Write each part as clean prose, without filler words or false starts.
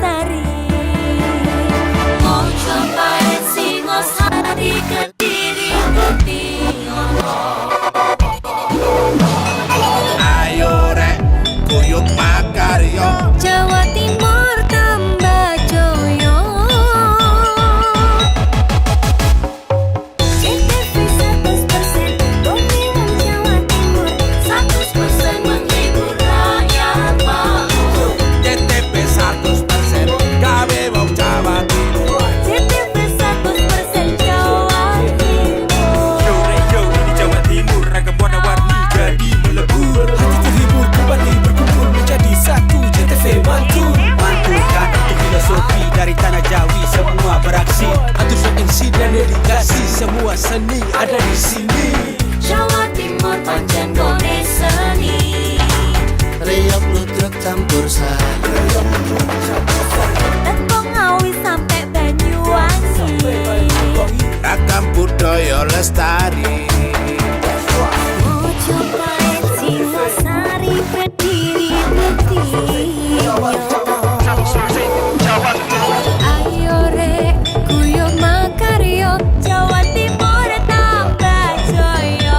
lestari. Mau cobain Singosari, Kediri, Kediri. Ayo rek, kuyuk makaryo. Jawa Timur tambah joyo. CTV 100% dongeng Jawa Timur, 100% menghibur rakyat makmur. CTP 100% gawe wong Jawa Timur. CTV 100% Jawa Timur. Yo di Jawa Timur ragam warna-warni jadi melebur. Hati terhibur kembali berkumpul menjadi satu. CTV mantu mantulkan itu filosofi dari tanah Jawi, semua beraksi atur MC dan dedikasi, semua seni ada di sini. Jawa Timur pancen gone seni. Riok ludruk campur sari. Tembung Ngawi sampai Banyuwangi. Ragam budaya lestari. Mau cobain Singosari, Kediri, Kediri. Ayo rek, kuyuk makaryo, Jawa Timur tambah joyo.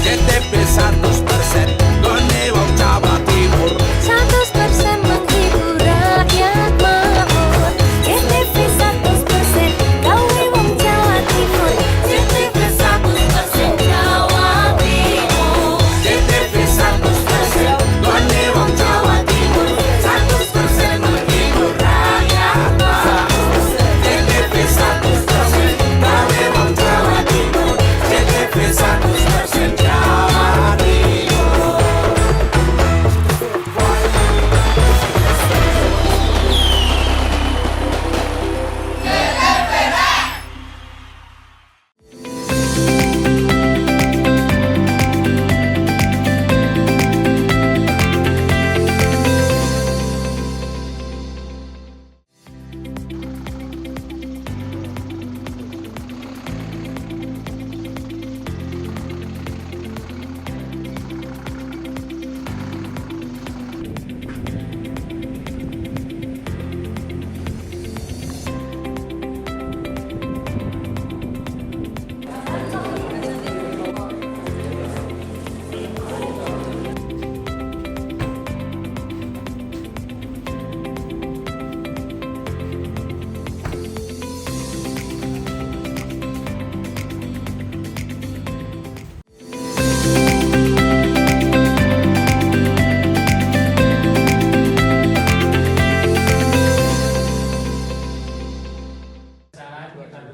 CTP 100% gone wong Jawa Timur. 100% menghibur rakyat makmur. CTV 100% gawe wong Jawa Timur. CTV 100% Jawa Timur. CTP 100% gone wong Jawa Timur. 100% menghibur rakyat makmur. CTP 100% gawe wong Jawa Timur. CTP 100% Jawa Timur.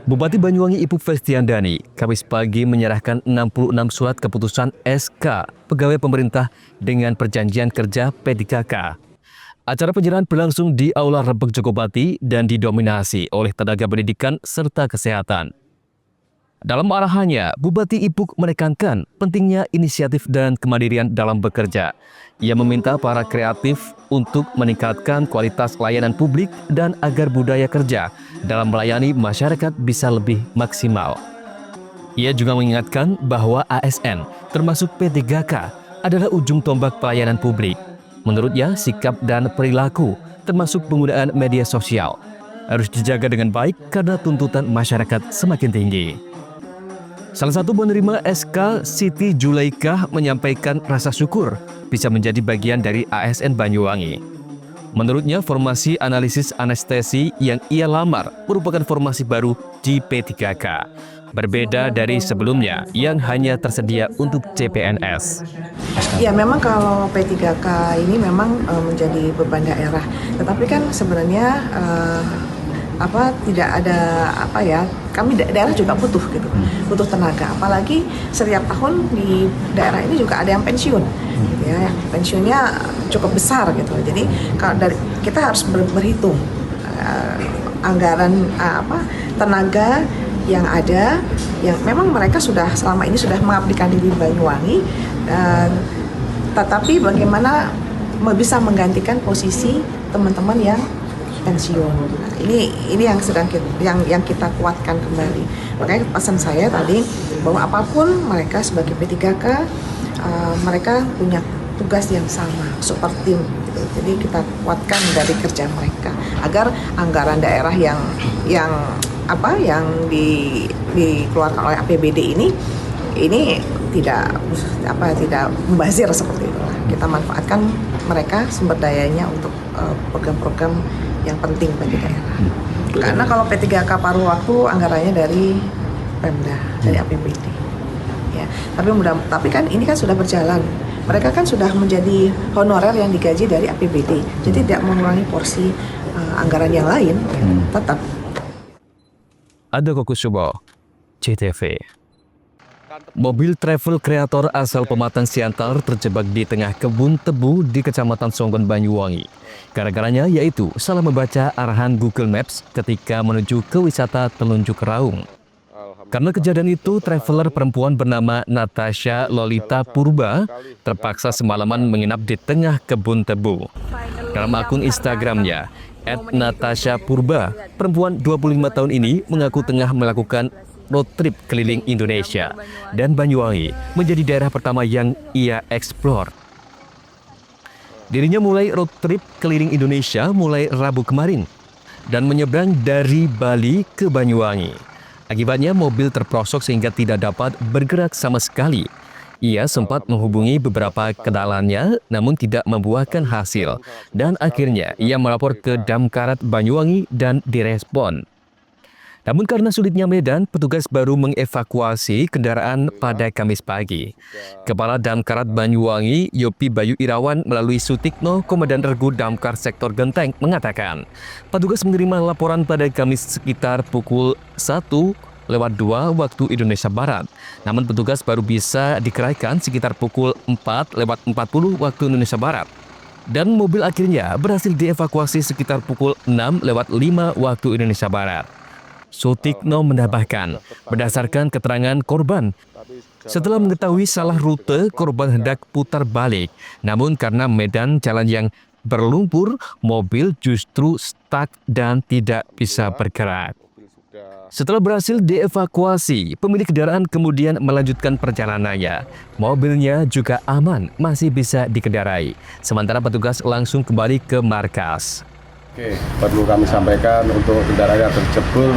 Bupati Banyuwangi Ipuk Festiandani Kamis pagi menyerahkan 66 surat keputusan SK pegawai pemerintah dengan perjanjian kerja P3K. Acara penyerahan berlangsung di Aula Rebek Jogobati dan didominasi oleh tenaga pendidikan serta kesehatan. Dalam arahannya, Bupati Ipuk menekankan pentingnya inisiatif dan kemandirian dalam bekerja. Ia meminta para kreatif untuk meningkatkan kualitas layanan publik dan agar budaya kerja dalam melayani masyarakat bisa lebih maksimal. Ia juga mengingatkan bahwa ASN, termasuk P3K, adalah ujung tombak pelayanan publik. Menurutnya, sikap dan perilaku, termasuk penggunaan media sosial, harus dijaga dengan baik karena tuntutan masyarakat semakin tinggi. Salah satu penerima SK, Siti Julaikah, menyampaikan rasa syukur bisa menjadi bagian dari ASN Banyuwangi. Menurutnya, formasi analisis anestesi yang ia lamar merupakan formasi baru di P3K, berbeda dari sebelumnya yang hanya tersedia untuk CPNS. Ya memang kalau P3K ini memang menjadi beban daerah, tetapi kan sebenarnya tidak ada kami daerah juga butuh gitu, butuh tenaga, apalagi setiap tahun di daerah ini juga ada yang pensiun, gitu ya, yang pensiunnya cukup besar gitu. Jadi kalau kita harus berhitung anggaran tenaga yang ada, yang memang mereka sudah selama ini sudah mengabdikan diri Banyuwangi, tetapi bagaimana bisa menggantikan posisi teman-teman yang pensiun. Nah, ini yang sedang kita kuatkan kembali. Makanya pesan saya tadi bahwa apapun mereka sebagai P3K, mereka punya tugas yang sama, super tim gitu. Jadi kita kuatkan dari kerja mereka agar anggaran daerah yang dikeluarkan oleh APBD ini tidak membazir seperti itu. Kita manfaatkan mereka sumber dayanya untuk program-program yang penting bagi daerah. Karena kalau P3K paruh waktu anggarannya dari Pemda, dari APBD. Ya, tapi kan ini kan sudah berjalan. Mereka kan sudah menjadi honorer yang digaji dari APBD. Jadi tidak mengurangi porsi anggaran yang lain, tetap. Andoko Kusumo, CTV. Mobil travel kreator asal Pematang Siantar terjebak di tengah kebun tebu di Kecamatan Songgon, Banyuwangi. Gara-garanya yaitu salah membaca arahan Google Maps ketika menuju ke wisata Telunjuk Raung. Karena kejadian itu, traveler perempuan bernama Natasha Lolita Purba terpaksa semalaman menginap di tengah kebun tebu. Dalam akun Instagramnya, @NatashaPurba, perempuan 25 tahun ini mengaku tengah melakukan road trip keliling Indonesia dan Banyuwangi menjadi daerah pertama yang ia eksplor. Dirinya mulai road trip keliling Indonesia mulai Rabu kemarin dan menyeberang dari Bali ke Banyuwangi. Akibatnya mobil terperosok sehingga tidak dapat bergerak sama sekali. Ia sempat menghubungi beberapa kenalannya namun tidak membuahkan hasil dan akhirnya ia melapor ke Damkarat Banyuwangi dan direspon. Namun karena sulitnya medan, petugas baru mengevakuasi kendaraan pada Kamis pagi. Kepala Damkarat Banyuwangi, Yopi Bayu Irawan melalui Sutikno, Komandan Regu Damkar Sektor Genteng, mengatakan petugas menerima laporan pada Kamis sekitar pukul 1:02 waktu Indonesia Barat. Namun petugas baru bisa dikerahkan sekitar pukul 4:40 waktu Indonesia Barat. Dan mobil akhirnya berhasil dievakuasi sekitar pukul 6:05 waktu Indonesia Barat. Sutikno menambahkan, berdasarkan keterangan korban, setelah mengetahui salah rute, korban hendak putar balik. Namun karena medan jalan yang berlumpur, mobil justru stuck dan tidak bisa bergerak. Setelah berhasil dievakuasi, pemilik kendaraan kemudian melanjutkan perjalanannya. Mobilnya juga aman, masih bisa dikendarai. Sementara petugas langsung kembali ke markas. Oke, perlu kami sampaikan untuk kendaraan yang terjebur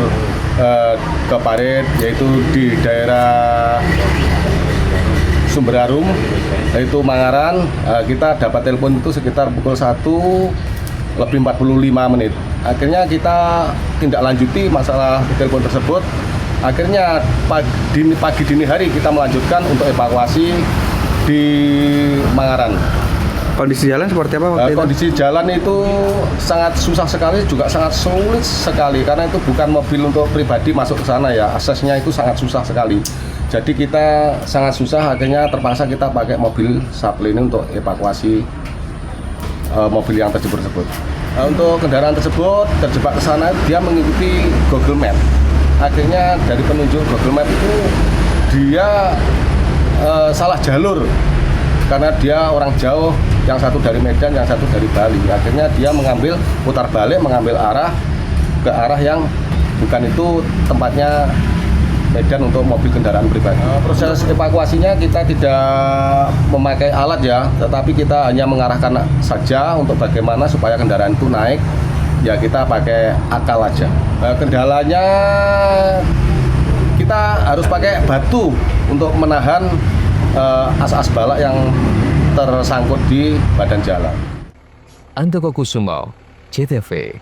ke parit, yaitu di daerah Sumberarum, yaitu Mangaran. Kita dapat telepon itu sekitar pukul 1:45. Akhirnya kita tindak lanjuti masalah telepon tersebut. Akhirnya pagi dini hari kita melanjutkan untuk evakuasi di Mangaran. Kondisi jalan seperti apa waktu itu? Kondisi jalan itu sangat susah sekali, juga sangat sulit sekali karena itu bukan mobil untuk pribadi masuk ke sana ya, aksesnya itu sangat susah sekali. Jadi kita sangat susah, akhirnya terpaksa kita pakai mobil supply ini untuk evakuasi mobil yang terjebur tersebut. Untuk kendaraan tersebut terjebak ke sana, dia mengikuti Google Map. Akhirnya dari penunjuk Google Map itu dia salah jalur. Karena dia orang jauh, yang satu dari Medan, yang satu dari Bali. Akhirnya dia putar balik, mengambil arah ke arah yang bukan itu tempatnya Medan untuk mobil kendaraan pribadi. Proses evakuasinya kita tidak memakai alat ya, tetapi kita hanya mengarahkan saja untuk bagaimana supaya kendaraan itu naik. Ya kita pakai akal aja. Kendalanya kita harus pakai batu untuk menahan as-as balak yang tersangkut di badan jalan. Andoko Kusumo, CTV.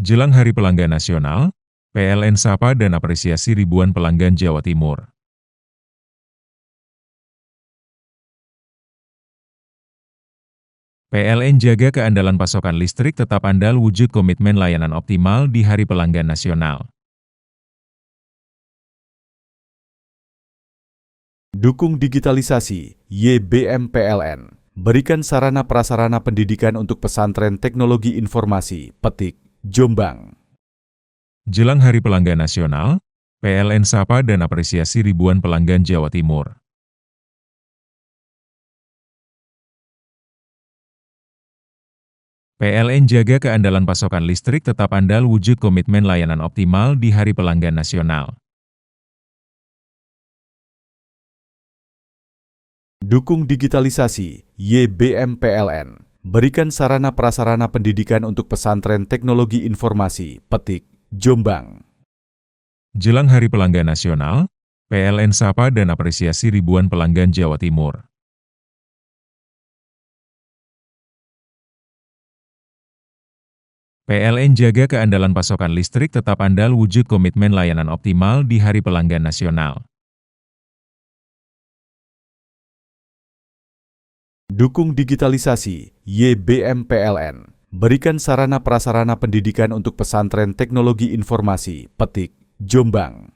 Jelang Hari Pelanggan Nasional, PLN sapa dan apresiasi ribuan pelanggan Jawa Timur. PLN jaga keandalan pasokan listrik tetap andal wujud komitmen layanan optimal di Hari Pelanggan Nasional. Dukung digitalisasi YBM PLN. Berikan sarana prasarana pendidikan untuk pesantren teknologi informasi, Petik, Jombang. Jelang Hari Pelanggan Nasional, PLN sapa dan apresiasi ribuan pelanggan Jawa Timur. PLN jaga keandalan pasokan listrik tetap andal wujud komitmen layanan optimal di Hari Pelanggan Nasional. Dukung digitalisasi YBM PLN. Berikan sarana prasarana pendidikan untuk pesantren teknologi informasi, Petik, Jombang. Jelang Hari Pelanggan Nasional, PLN sapa dan apresiasi ribuan pelanggan Jawa Timur. PLN jaga keandalan pasokan listrik tetap andal wujud komitmen layanan optimal di Hari Pelanggan Nasional. Dukung digitalisasi YBM PLN. Berikan sarana prasarana pendidikan untuk pesantren teknologi informasi, Petik, Jombang.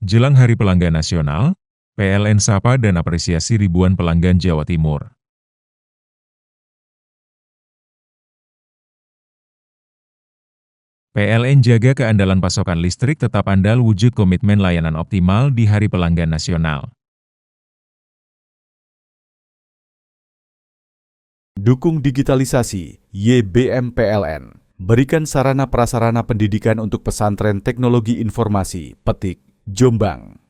Jelang Hari Pelanggan Nasional, PLN sapa dan apresiasi ribuan pelanggan Jawa Timur. PLN jaga keandalan pasokan listrik tetap andal wujud komitmen layanan optimal di Hari Pelanggan Nasional. Dukung digitalisasi YBM PLN. Berikan sarana prasarana pendidikan untuk pesantren teknologi informasi, Petik, Jombang.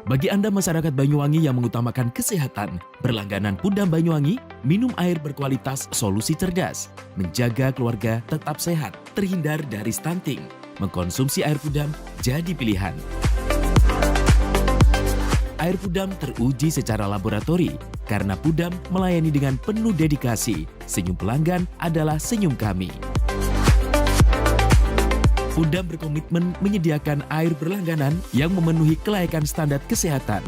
Bagi Anda masyarakat Banyuwangi yang mengutamakan kesehatan, berlangganan Pudam Banyuwangi, minum air berkualitas solusi cerdas, menjaga keluarga tetap sehat, terhindar dari stunting. Mengkonsumsi air Pudam jadi pilihan. Air Pudam teruji secara laboratori karena Pudam melayani dengan penuh dedikasi. Senyum pelanggan adalah senyum kami. Pudam berkomitmen menyediakan air berlangganan yang memenuhi kelayakan standar kesehatan.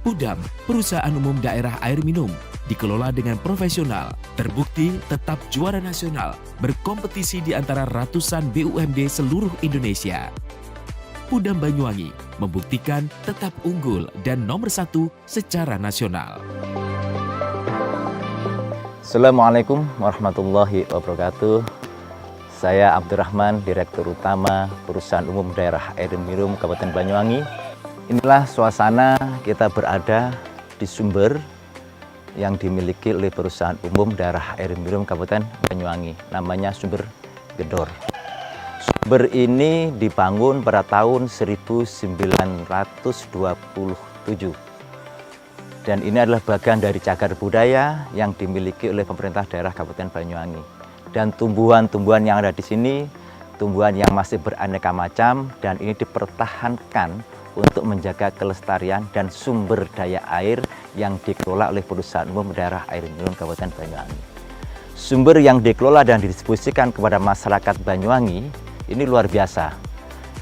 Pudam, perusahaan umum daerah air minum, dikelola dengan profesional, terbukti tetap juara nasional, berkompetisi di antara ratusan BUMD seluruh Indonesia. Pudam Banyuwangi membuktikan tetap unggul dan nomor 1 secara nasional. Assalamualaikum warahmatullahi wabarakatuh. Saya Abdurrahman, Direktur Utama Perusahaan Umum Daerah Air Minum Kabupaten Banyuwangi. Inilah suasana kita berada di sumber yang dimiliki oleh Perusahaan Umum Daerah Air Minum Kabupaten Banyuwangi. Namanya Sumber Gedor. Sumber ini dibangun pada tahun 1927. Dan ini adalah bagian dari cagar budaya yang dimiliki oleh pemerintah daerah Kabupaten Banyuwangi. Dan tumbuhan-tumbuhan yang ada di sini, tumbuhan yang masih beraneka macam, dan ini dipertahankan untuk menjaga kelestarian dan sumber daya air yang dikelola oleh Perusahaan Umum Daerah Air Minum Kabupaten Banyuwangi. Sumber yang dikelola dan didistribusikan kepada masyarakat Banyuwangi ini luar biasa,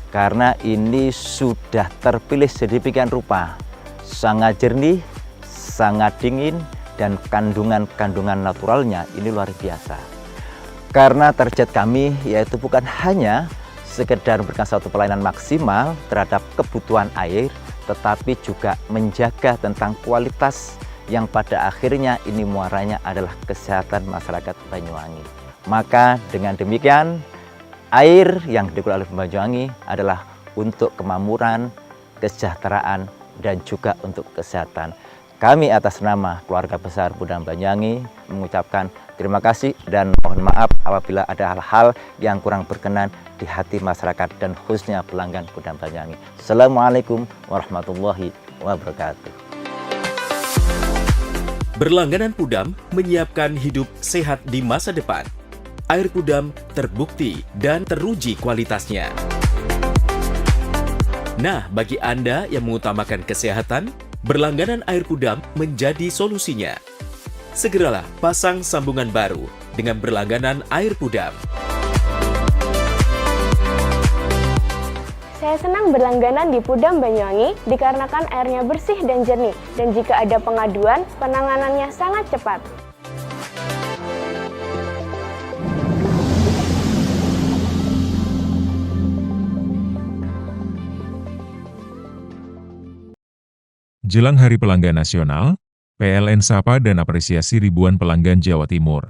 karena ini sudah terpilih sedemikian rupa, sangat jernih, sangat dingin, dan kandungan-kandungan naturalnya ini luar biasa. Karena target kami yaitu bukan hanya sekedar memberikan satu pelayanan maksimal terhadap kebutuhan air, tetapi juga menjaga tentang kualitas yang pada akhirnya ini muaranya adalah kesehatan masyarakat Banyuwangi. Maka dengan demikian, air yang dikelola oleh Banyuwangi adalah untuk kemakmuran, kesejahteraan, dan juga untuk kesehatan. Kami atas nama keluarga besar Pudam Banyuwangi mengucapkan terima kasih dan mohon maaf apabila ada hal-hal yang kurang berkenan di hati masyarakat dan khususnya pelanggan Pudam Banyuwangi. Assalamualaikum warahmatullahi wabarakatuh. Berlangganan Pudam menyiapkan hidup sehat di masa depan. Air Pudam terbukti dan teruji kualitasnya. Nah, bagi Anda yang mengutamakan kesehatan, berlangganan air Pudam menjadi solusinya. Segeralah pasang sambungan baru dengan berlangganan air Pudam. Saya senang berlangganan di Pudam Banyuwangi dikarenakan airnya bersih dan jernih, dan jika ada pengaduan, penanganannya sangat cepat. Jelang Hari Pelanggan Nasional, PLN sapa dan apresiasi ribuan pelanggan Jawa Timur.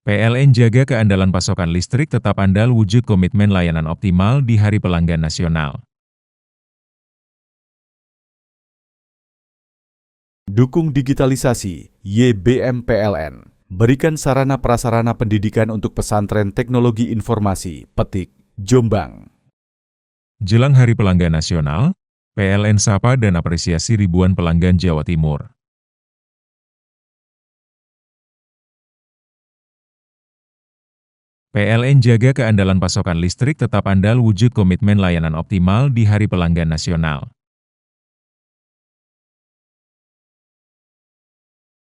PLN jaga keandalan pasokan listrik tetap andal wujud komitmen layanan optimal di Hari Pelanggan Nasional. Dukung digitalisasi, YBM PLN. Berikan sarana prasarana pendidikan untuk pesantren teknologi informasi, Petik, Jombang. Jelang Hari Pelanggan Nasional, PLN sapa dan apresiasi ribuan pelanggan Jawa Timur. PLN jaga keandalan pasokan listrik tetap andal wujud komitmen layanan optimal di Hari Pelanggan Nasional.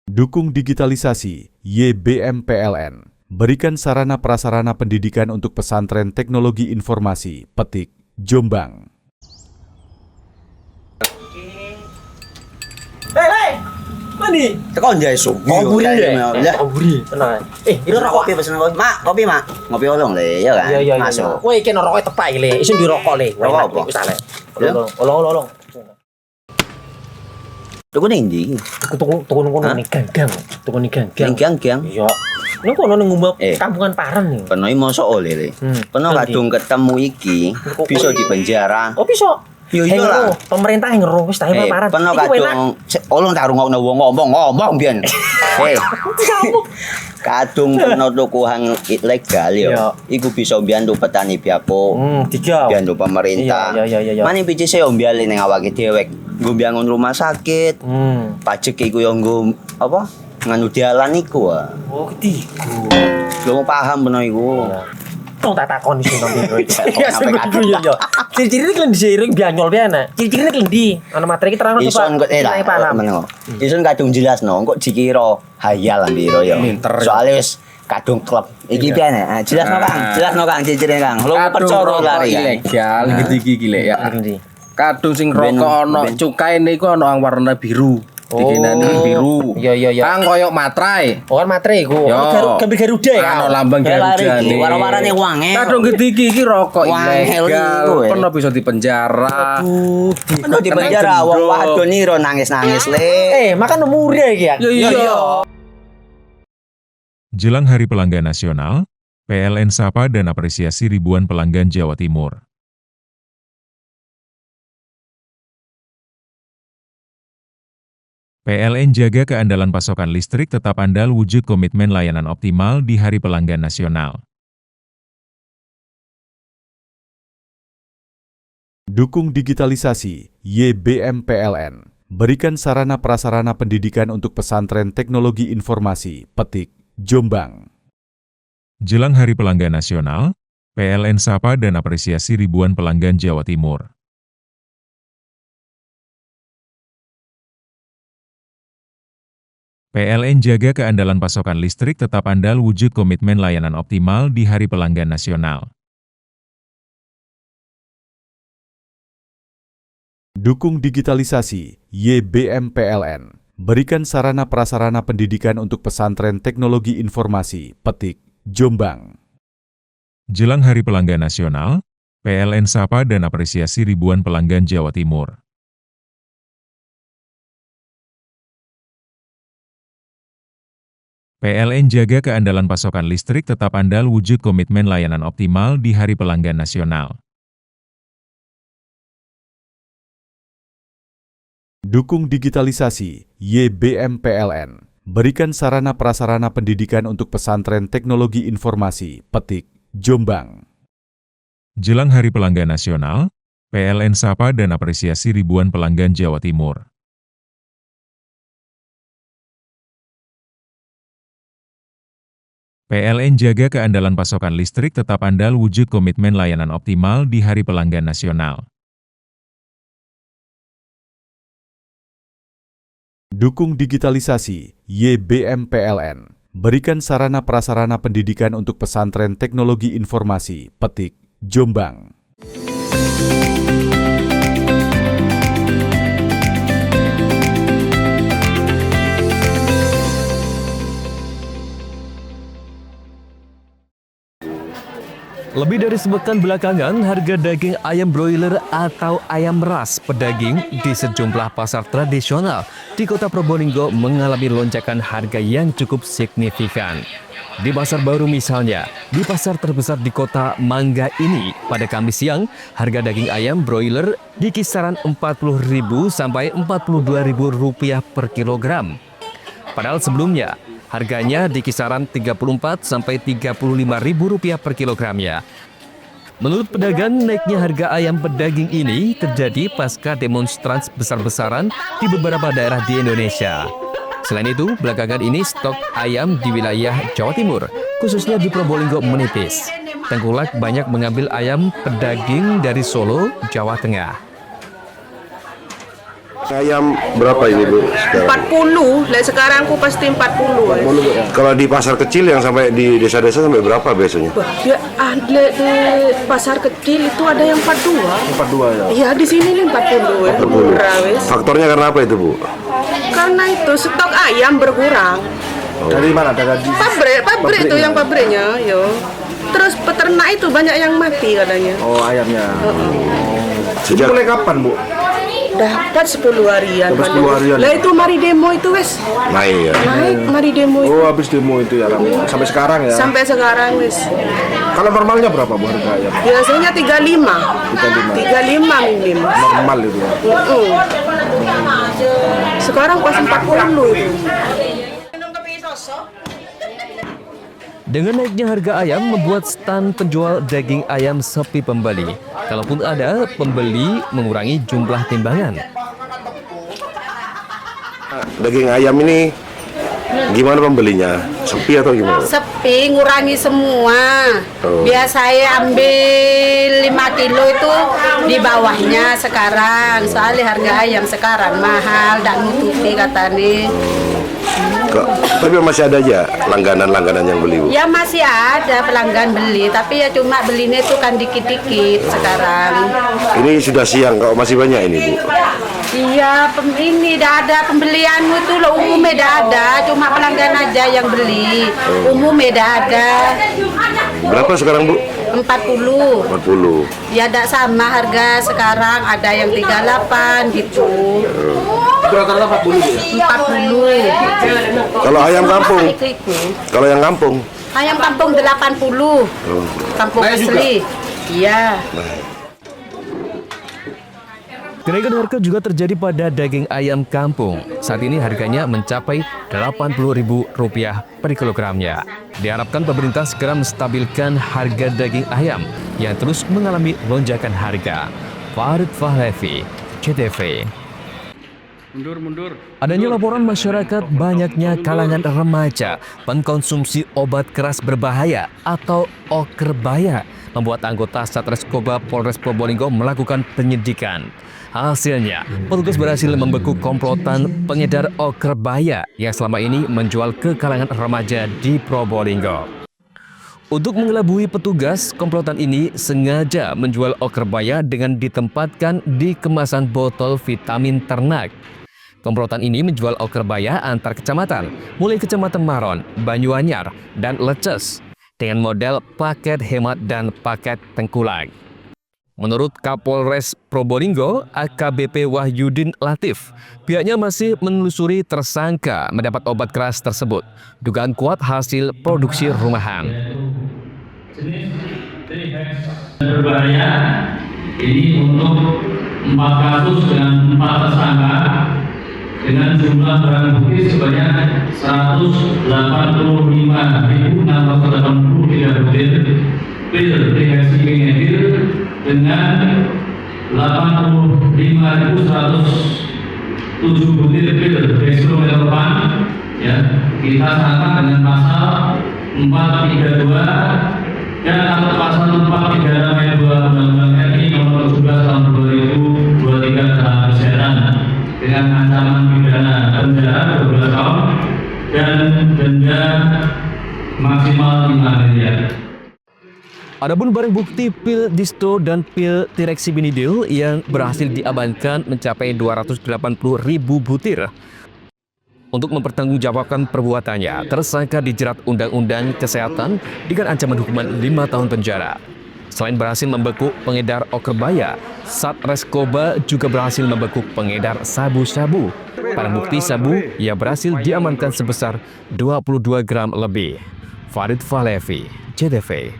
Dukung digitalisasi, YBM PLN. Berikan sarana prasarana pendidikan untuk pesantren teknologi informasi, Petik, Jombang. Mandi. Tekan jaya su. Ngoburi deh. Ya. Ngoburi. Tenang. Ini rokok. Kopi pesen kopi. Mak, kopi mak. Ngopi olong le, ya kan? Iya. Masuk. Woi, kena rokoknya tepak le. Isun dirokok le. Rokok apa? Olong. Tuku ndi? Tuku ning gang. Tuku ning gang. Gang. Iya. Nang kono ning ngumap kampungan Paren nih. Peno mosok oleh le. Peno kadung ketemu iki bisa dipenjara. Oh, bisa. Yo iya lah. Pemerintah yang ngeru wis tahe Paren. Peno kadung olong tak rungokno wong ngomong biyen. Kadung peno tuku hang ilegal yo. Iku bisa mbiyantu petani biako. Mbiyantu pemerintah. Iya. Mane pici se mbiale ning awake dhewek. Nggo mbiyangun rumah sakit. Pajak iku yo nggo apa? Nganu dalan iku. Oh, ketiku. Lu paham peno iku. Tong tak takon iso nang biro iki. Iya. Ciri-ciri iki diseiring bianyol biana. Ciri-ciri iki ndi? Ana materi iki terang Ison kok meneng. Ison kadung jelasno kok dikira hayal biro yo. Soale wis kadung klub. Iki biana. Jelasno Kang ciri-ciri Kang. Lu percaya lari ilegal iki lek ya. Kadung sing rokok ana cukai niku ana warna biru. Dikenani biru. Iya. Kang koyo materai. Oh, kan materai iku. Gambar Garuda ya. Ana lambang Garuda iki. Warna-warnane wangel. Kadung iki rokok ilegal. Peno bisa dipenjara. Peno dipenjara wong wadon iro nangis-nangis le. Makan murah iki ya. Iya. Jelang Hari Pelanggan Nasional, PLN sapa dan apresiasi ribuan pelanggan Jawa Timur. PLN jaga keandalan pasokan listrik tetap andal wujud komitmen layanan optimal di Hari Pelanggan Nasional. Dukung digitalisasi, YBM PLN. Berikan sarana prasarana pendidikan untuk pesantren teknologi informasi, Petik, Jombang. Jelang Hari Pelanggan Nasional, PLN sapa dan apresiasi ribuan pelanggan Jawa Timur. PLN jaga keandalan pasokan listrik tetap andal wujud komitmen layanan optimal di Hari Pelanggan Nasional. Dukung digitalisasi, YBM PLN. Berikan sarana prasarana pendidikan untuk pesantren teknologi informasi, Petik, Jombang. Jelang Hari Pelanggan Nasional, PLN sapa dan apresiasi ribuan pelanggan Jawa Timur. PLN jaga keandalan pasokan listrik tetap andal wujud komitmen layanan optimal di Hari Pelanggan Nasional. Dukung digitalisasi, YBM PLN. Berikan sarana prasarana pendidikan untuk pesantren teknologi informasi, Petik, Jombang. Jelang Hari Pelanggan Nasional, PLN sapa dan apresiasi ribuan pelanggan Jawa Timur. PLN jaga keandalan pasokan listrik tetap andal wujud komitmen layanan optimal di Hari Pelanggan Nasional. Dukung digitalisasi, YBM PLN. Berikan sarana prasarana pendidikan untuk pesantren teknologi informasi, Petik, Jombang. Lebih dari sepekan belakangan, harga daging ayam broiler atau ayam ras pedaging di sejumlah pasar tradisional di Kota Probolinggo mengalami lonjakan harga yang cukup signifikan. Di Pasar Baru misalnya, di pasar terbesar di Kota Mangga ini, pada Kamis siang, harga daging ayam broiler di kisaran Rp40.000 sampai Rp42.000 per kilogram. Padahal sebelumnya, harganya di kisaran Rp34 sampai Rp35.000 per kilogramnya. Menurut pedagang, naiknya harga ayam pedaging ini terjadi pasca demonstrasi besar-besaran di beberapa daerah di Indonesia. Selain itu, belakangan ini stok ayam di wilayah Jawa Timur, khususnya di Probolinggo menipis. Tengkulak banyak mengambil ayam pedaging dari Solo, Jawa Tengah. Ayam berapa ini Bu? 40, lah sekarang aku pasti 40. Kalau di pasar kecil yang sampai di desa-desa sampai berapa biasanya? Ya, di pasar kecil itu ada yang 42. 42 ya? Iya, di sini nih 40. 40. Faktornya karena apa itu Bu? Karena itu stok ayam berkurang. Dari mana? Dari Pabrik itu yang pabriknya, yo. Terus peternak itu banyak yang mati katanya. Oh, ayamnya. Sejak mulai kapan Bu? Dapat 10 harian. 10 harian. Lah itu mari demo itu wes. Naik ya. Naik mari demo itu. Oh, habis demo itu ya sampai sekarang ya. Sampai sekarang wes. Kalau normalnya berapa Bu harga ayam? Biasanya 35. 35 minim. Normal itu ya. Sekarang pas 40 itu. Dengan naiknya harga ayam membuat stand penjual daging ayam sepi pembeli. Kalaupun ada, pembeli mengurangi jumlah timbangan. Daging ayam ini gimana pembelinya? Sepi atau gimana? Sepi, ngurangi semua. Biasa saya ambil 5 kilo itu di bawahnya sekarang. Soalnya harga ayam sekarang mahal, tak nutupi katanya. Tapi masih ada aja langganan-langganan yang beli Bu? Ya masih ada pelanggan beli, tapi ya cuma belinya itu kan dikit-dikit sekarang. Ini sudah siang, kok masih banyak ini Bu? Iya, ini dah ada pembelianmu itu loh, umumnya dah ada, cuma pelanggan aja yang beli. Umumnya dah ada. Berapa sekarang Bu? 40. 40. Ya tidak sama harga sekarang, ada yang 38 gitu. Rata-rata 40 ya? 40. Kalau ayam kampung? Kalau yang kampung? Ayam kampung 80. Kampung asli. Iya. Kenaikan harga juga terjadi pada daging ayam kampung. Saat ini harganya mencapai Rp80.000 per kilogramnya. Diharapkan pemerintah segera menstabilkan harga daging ayam yang terus mengalami lonjakan harga. Farid Fahlevi, CTV. Mundur. Adanya laporan masyarakat banyaknya kalangan remaja mengkonsumsi obat keras berbahaya atau okerbaya membuat anggota Satreskoba Polres Probolinggo melakukan penyidikan. Hasilnya, petugas berhasil membekuk komplotan pengedar okerbaya yang selama ini menjual ke kalangan remaja di Probolinggo. Untuk mengelabui petugas, komplotan ini sengaja menjual okerbaya dengan ditempatkan di kemasan botol vitamin ternak. Komplotan ini menjual okerbaya antar kecamatan, mulai Kecamatan Maron, Banyuanyar, dan Leces, dengan model paket hemat dan paket tengkulak. Menurut Kapolres Probolinggo, AKBP Wahyudin Latif, pihaknya masih menelusuri tersangka mendapat obat keras tersebut. Dugaan kuat hasil produksi rumahan. Berbahaya ini untuk 4 kasus dengan 4 tersangka dengan jumlah barang bukti sebanyak 185.683 butir pil dihexakinidin dengan 85.107 butir pil dextromethorphan. Ya, kita sangka dengan pasal 432 dan atau pasal 436 ayat 2 Undang-Undang RI Nomor 17 Tahun 2023 tentang kesehatan dengan ancaman pidana penjara 12 tahun dan denda maksimal 5 miliar. Adapun barang bukti pil disto dan pil tirexibinidil yang berhasil diamankan mencapai 280.000 butir. Untuk mempertanggungjawabkan perbuatannya, tersangka dijerat Undang-Undang Kesehatan dengan ancaman hukuman 5 tahun penjara. Selain berhasil membekuk pengedar Okerbaya, Satreskoba juga berhasil membekuk pengedar sabu-sabu. Barang bukti sabu yang berhasil diamankan sebesar 22 gram lebih. Farid Falevi, JTV.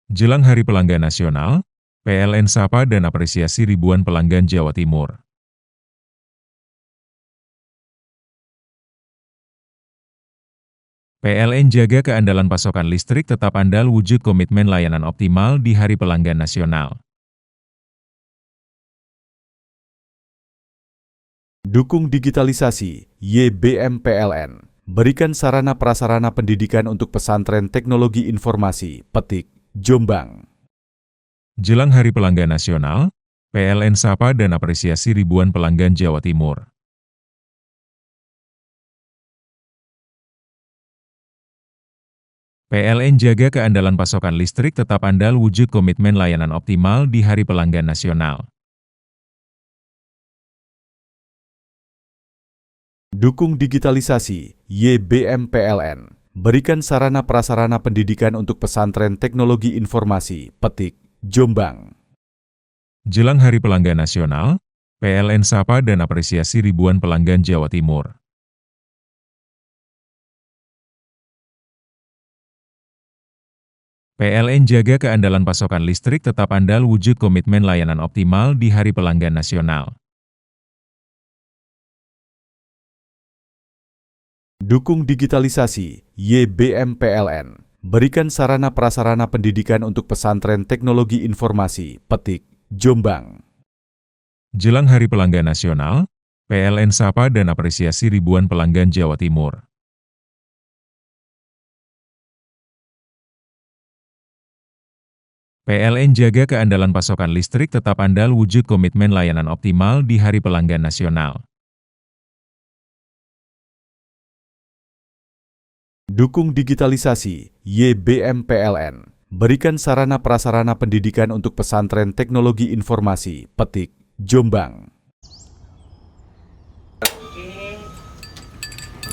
Jelang Hari Pelanggan Nasional, PLN sapa dan apresiasi ribuan pelanggan Jawa Timur. PLN jaga keandalan pasokan listrik tetap andal wujud komitmen layanan optimal di Hari Pelanggan Nasional. Dukung digitalisasi, YBM PLN. Berikan sarana prasarana pendidikan untuk pesantren teknologi informasi, Petik, Jombang. Jelang Hari Pelanggan Nasional, PLN sapa dan apresiasi ribuan pelanggan Jawa Timur. PLN jaga keandalan pasokan listrik tetap andal wujud komitmen layanan optimal di Hari Pelanggan Nasional. Dukung digitalisasi, YBM PLN. Berikan sarana prasarana pendidikan untuk pesantren teknologi informasi, Petik, Jombang. Jelang Hari Pelanggan Nasional, PLN sapa dan apresiasi ribuan pelanggan Jawa Timur. PLN jaga keandalan pasokan listrik tetap andal wujud komitmen layanan optimal di Hari Pelanggan Nasional. Dukung digitalisasi, YBM PLN. Berikan sarana prasarana pendidikan untuk pesantren teknologi informasi, Petik, Jombang. Jelang Hari Pelanggan Nasional, PLN sapa dan apresiasi ribuan pelanggan Jawa Timur. PLN jaga keandalan pasokan listrik tetap andal wujud komitmen layanan optimal di Hari Pelanggan Nasional. Dukung digitalisasi, YBM PLN. Berikan sarana prasarana pendidikan untuk pesantren teknologi informasi, Petik, Jombang.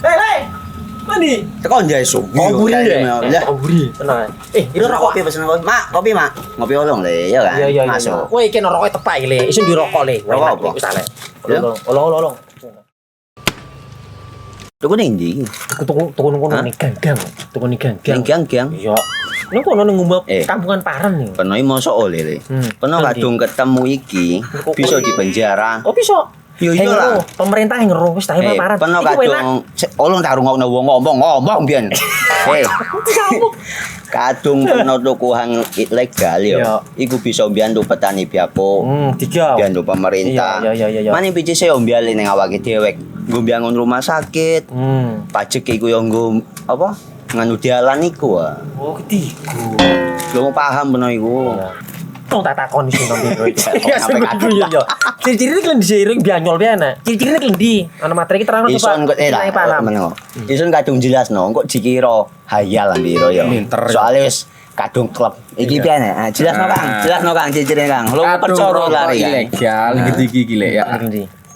Hei, mandi. Tekan jaya su. Buri ya. Buri, tenang. Ini rokok. Kopi pesen kopi. Mak, kopi mak. Ngopi olong le, ya kan? Iya. Masuk. Woi, kena rokok tepak le. Isun dirokok le. Rokok apa? Wis ale. Olong. Tuku ning ndi? Tuku ning gang. Tuku ning gang. Gang. Iya. Ning kono ning ngombe kampungan Paren nih. Peno mosok oleh le. Peno kadung ketemu iki bisa dipenjara. Oh bisa. Yo iya lah. Pemerintah yang ngeru wis tahe Paren. Peno kadung olong tak rungokno wong ngomong biyen. Kadung peno tuku hang ilegal yo. Iku bisa mbiyantu petani biako. Mbiyantu pemerintah. Iya. Mane pici se ombyale ning awake dhewek. Nggo mbiyangun rumah sakit. Pajak iku yo nggo apa? Nganu dalan iku. Oh, ketiku. Lu paham peno iku. Tong tak takon iso nang biro iki. Iya. Ciri-cirine kan diseiring bianyol piana. Ciri-cirine klendi. Ana materi iki terangno coba. Ison kok meneng. Ison kadung jelasno, kok dikira hayal biro yo. Soale wis kadung klub. Iki piana? Jelasno Kang ciri-cirine Kang. Lu percaya lari ilegal iki lek ya.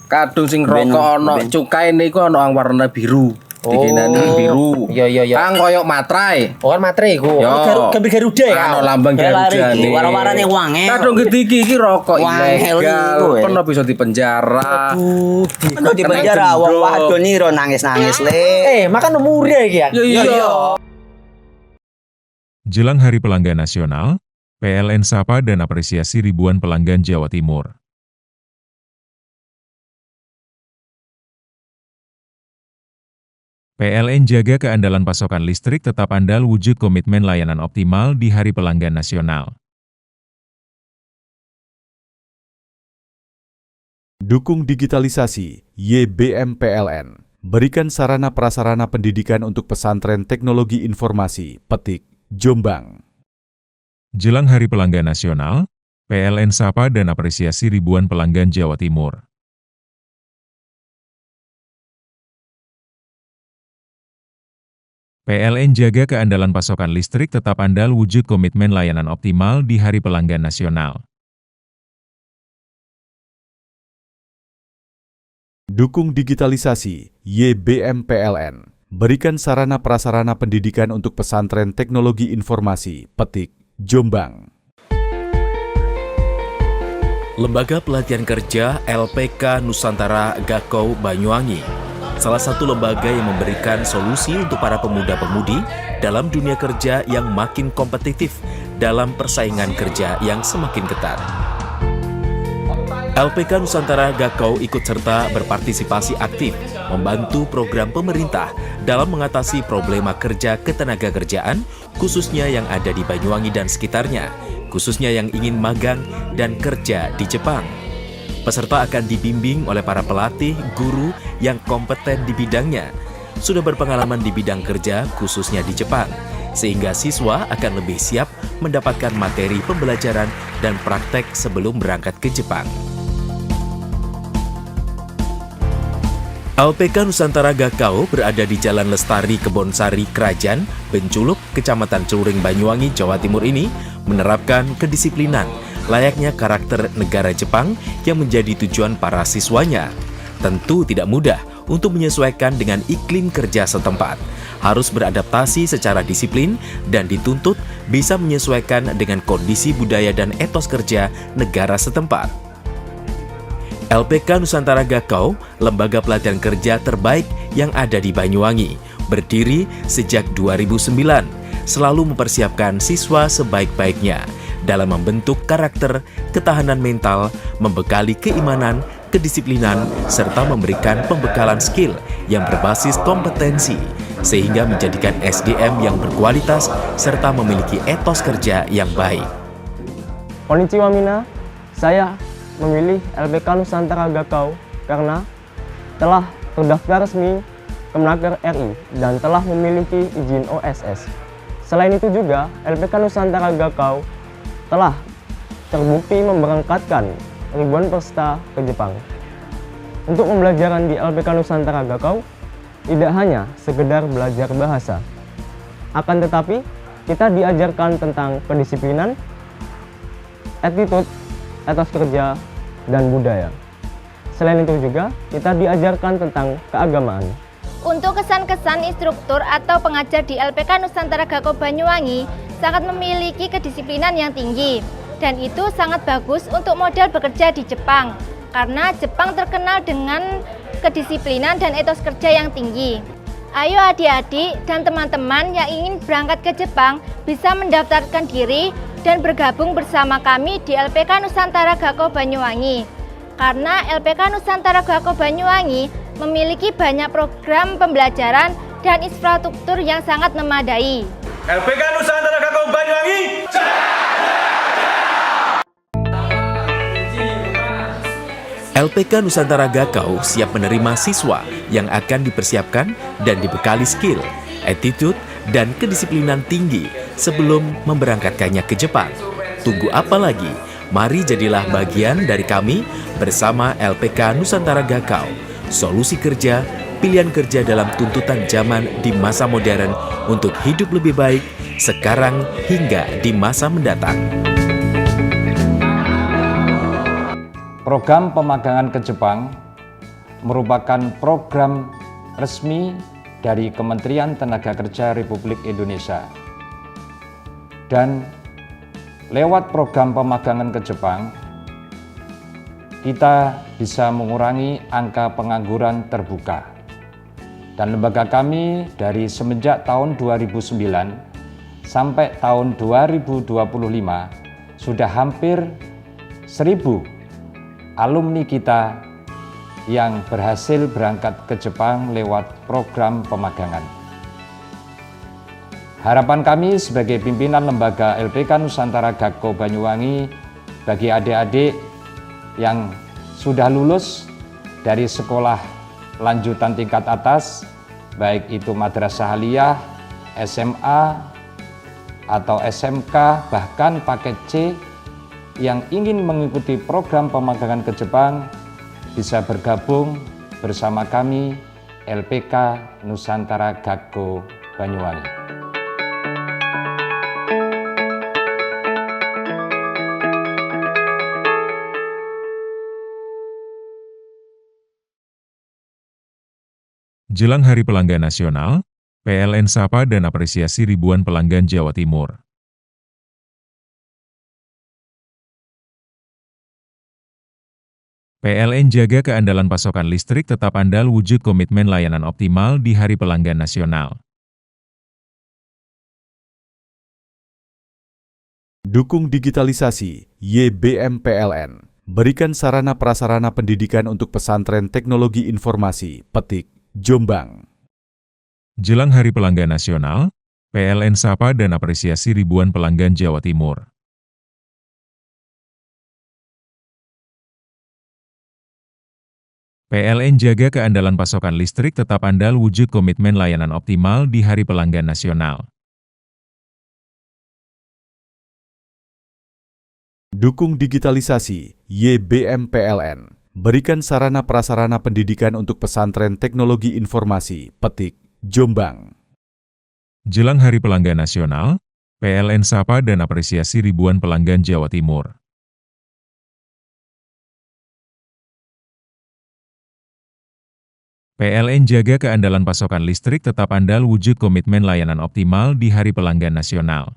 Kadung sing rokok ana cukae niku ana warna biru. Dikenani biru. Iya. Kang koyo materai. Oh kan materai iku. Gambar Garuda ya. Ana lambang Garuda nih. Warna-warnane wangi. Kadung iki rokok ilegal. Pernah bisa dipenjara. Aduh, dipenjara wong wadon iro nangis-nangis le. Makan murah iki ya. Iya. Jelang Hari Pelanggan Nasional, PLN sapa dan apresiasi ribuan pelanggan Jawa Timur. PLN jaga keandalan pasokan listrik tetap andal wujud komitmen layanan optimal di Hari Pelanggan Nasional. Dukung digitalisasi, YBM PLN. Berikan sarana prasarana pendidikan untuk pesantren teknologi informasi, Petik, Jombang. Jelang Hari Pelanggan Nasional, PLN sapa dan apresiasi ribuan pelanggan Jawa Timur. PLN jaga keandalan pasokan listrik tetap andal wujud komitmen layanan optimal di Hari Pelanggan Nasional. Dukung digitalisasi YBM-PLN. Berikan sarana prasarana pendidikan untuk pesantren teknologi informasi Petik, Jombang. Lembaga Pelatihan Kerja LPK Nusantara Gakau Banyuwangi, salah satu lembaga yang memberikan solusi untuk para pemuda-pemudi dalam dunia kerja yang makin kompetitif dalam persaingan kerja yang semakin ketat. LPK Nusantara Gakau ikut serta berpartisipasi aktif membantu program pemerintah dalam mengatasi problema kerja ketenagakerjaan, khususnya yang ada di Banyuwangi dan sekitarnya, khususnya yang ingin magang dan kerja di Jepang. Peserta akan dibimbing oleh para pelatih, guru yang kompeten di bidangnya, sudah berpengalaman di bidang kerja khususnya di Jepang, sehingga siswa akan lebih siap mendapatkan materi pembelajaran dan praktek sebelum berangkat ke Jepang. LPK Nusantara Gakau berada di Jalan Lestari, Kebonsari, Krajan, Benculuk, Kecamatan Celuring, Banyuwangi, Jawa Timur ini menerapkan kedisiplinan layaknya karakter negara Jepang yang menjadi tujuan para siswanya. Tentu tidak mudah untuk menyesuaikan dengan iklim kerja setempat. Harus beradaptasi secara disiplin dan dituntut bisa menyesuaikan dengan kondisi budaya dan etos kerja negara setempat. LPK Nusantara Gakau, lembaga pelatihan kerja terbaik yang ada di Banyuwangi, berdiri sejak 2009, selalu mempersiapkan siswa sebaik-baiknya dalam membentuk karakter, ketahanan mental, membekali keimanan, kedisiplinan, serta memberikan pembekalan skill yang berbasis kompetensi, sehingga menjadikan SDM yang berkualitas serta memiliki etos kerja yang baik. Konnichiwa Mina, saya memilih LPK Nusantara Gakau karena telah terdaftar resmi Kemenaker RI dan telah memiliki izin OSS. Selain itu juga, LPK Nusantara Gakau telah terbukti memberangkatkan ribuan peserta ke Jepang. Untuk pembelajaran di LPK Nusantara Gakau tidak hanya sekedar belajar bahasa, akan tetapi kita diajarkan tentang kedisiplinan, attitude, etos kerja, dan budaya. Selain itu juga, kita diajarkan tentang keagamaan. Untuk kesan-kesan instruktur atau pengajar di LPK Nusantara Gakau Banyuwangi sangat memiliki kedisiplinan yang tinggi. Dan itu sangat bagus untuk modal bekerja di Jepang, karena Jepang terkenal dengan kedisiplinan dan etos kerja yang tinggi. Ayo adik-adik dan teman-teman yang ingin berangkat ke Jepang bisa mendaftarkan diri dan bergabung bersama kami di LPK Nusantara Gakau Banyuwangi. Karena LPK Nusantara Gakau Banyuwangi memiliki banyak program pembelajaran dan infrastruktur yang sangat memadai. LPK Nusantara Gakau Banyuwangi. LPK Nusantara Gakau siap menerima siswa yang akan dipersiapkan dan dibekali skill, attitude, dan kedisiplinan tinggi sebelum memberangkatkannya ke Jepang. Tunggu apa lagi? Mari jadilah bagian dari kami bersama LPK Nusantara Gakau. Solusi kerja, pilihan kerja dalam tuntutan zaman di masa modern untuk hidup lebih baik sekarang hingga di masa mendatang. Program pemagangan ke Jepang merupakan program resmi dari Kementerian Tenaga Kerja Republik Indonesia. Dan lewat program pemagangan ke Jepang, kita bisa mengurangi angka pengangguran terbuka. Dan lembaga kami dari semenjak tahun 2009 sampai tahun 2025 sudah hampir 1.000 alumni kita yang berhasil berangkat ke Jepang lewat program pemagangan. Harapan kami sebagai pimpinan lembaga LPK Nusantara Gakau Banyuwangi bagi adik-adik yang sudah lulus dari sekolah lanjutan tingkat atas, baik itu madrasah aliyah, SMA, atau SMK, bahkan paket C, yang ingin mengikuti program pemagangan ke Jepang bisa bergabung bersama kami LPK Nusantara Gakau Banyuwangi. Jelang Hari Pelanggan Nasional, PLN sapa dan apresiasi ribuan pelanggan Jawa Timur. PLN jaga keandalan pasokan listrik tetap andal wujud komitmen layanan optimal di Hari Pelanggan Nasional. Dukung digitalisasi, YBM PLN. Berikan sarana prasarana pendidikan untuk pesantren teknologi informasi, Petik, Jombang. Jelang Hari Pelanggan Nasional, PLN sapa dan apresiasi ribuan pelanggan Jawa Timur. PLN jaga keandalan pasokan listrik tetap andal wujud komitmen layanan optimal di Hari Pelanggan Nasional. Dukung digitalisasi, YBM PLN. Berikan sarana prasarana pendidikan untuk pesantren teknologi informasi, Petik, Jombang. Jelang Hari Pelanggan Nasional, PLN sapa dan apresiasi ribuan pelanggan Jawa Timur. PLN jaga keandalan pasokan listrik tetap andal wujud komitmen layanan optimal di Hari Pelanggan Nasional.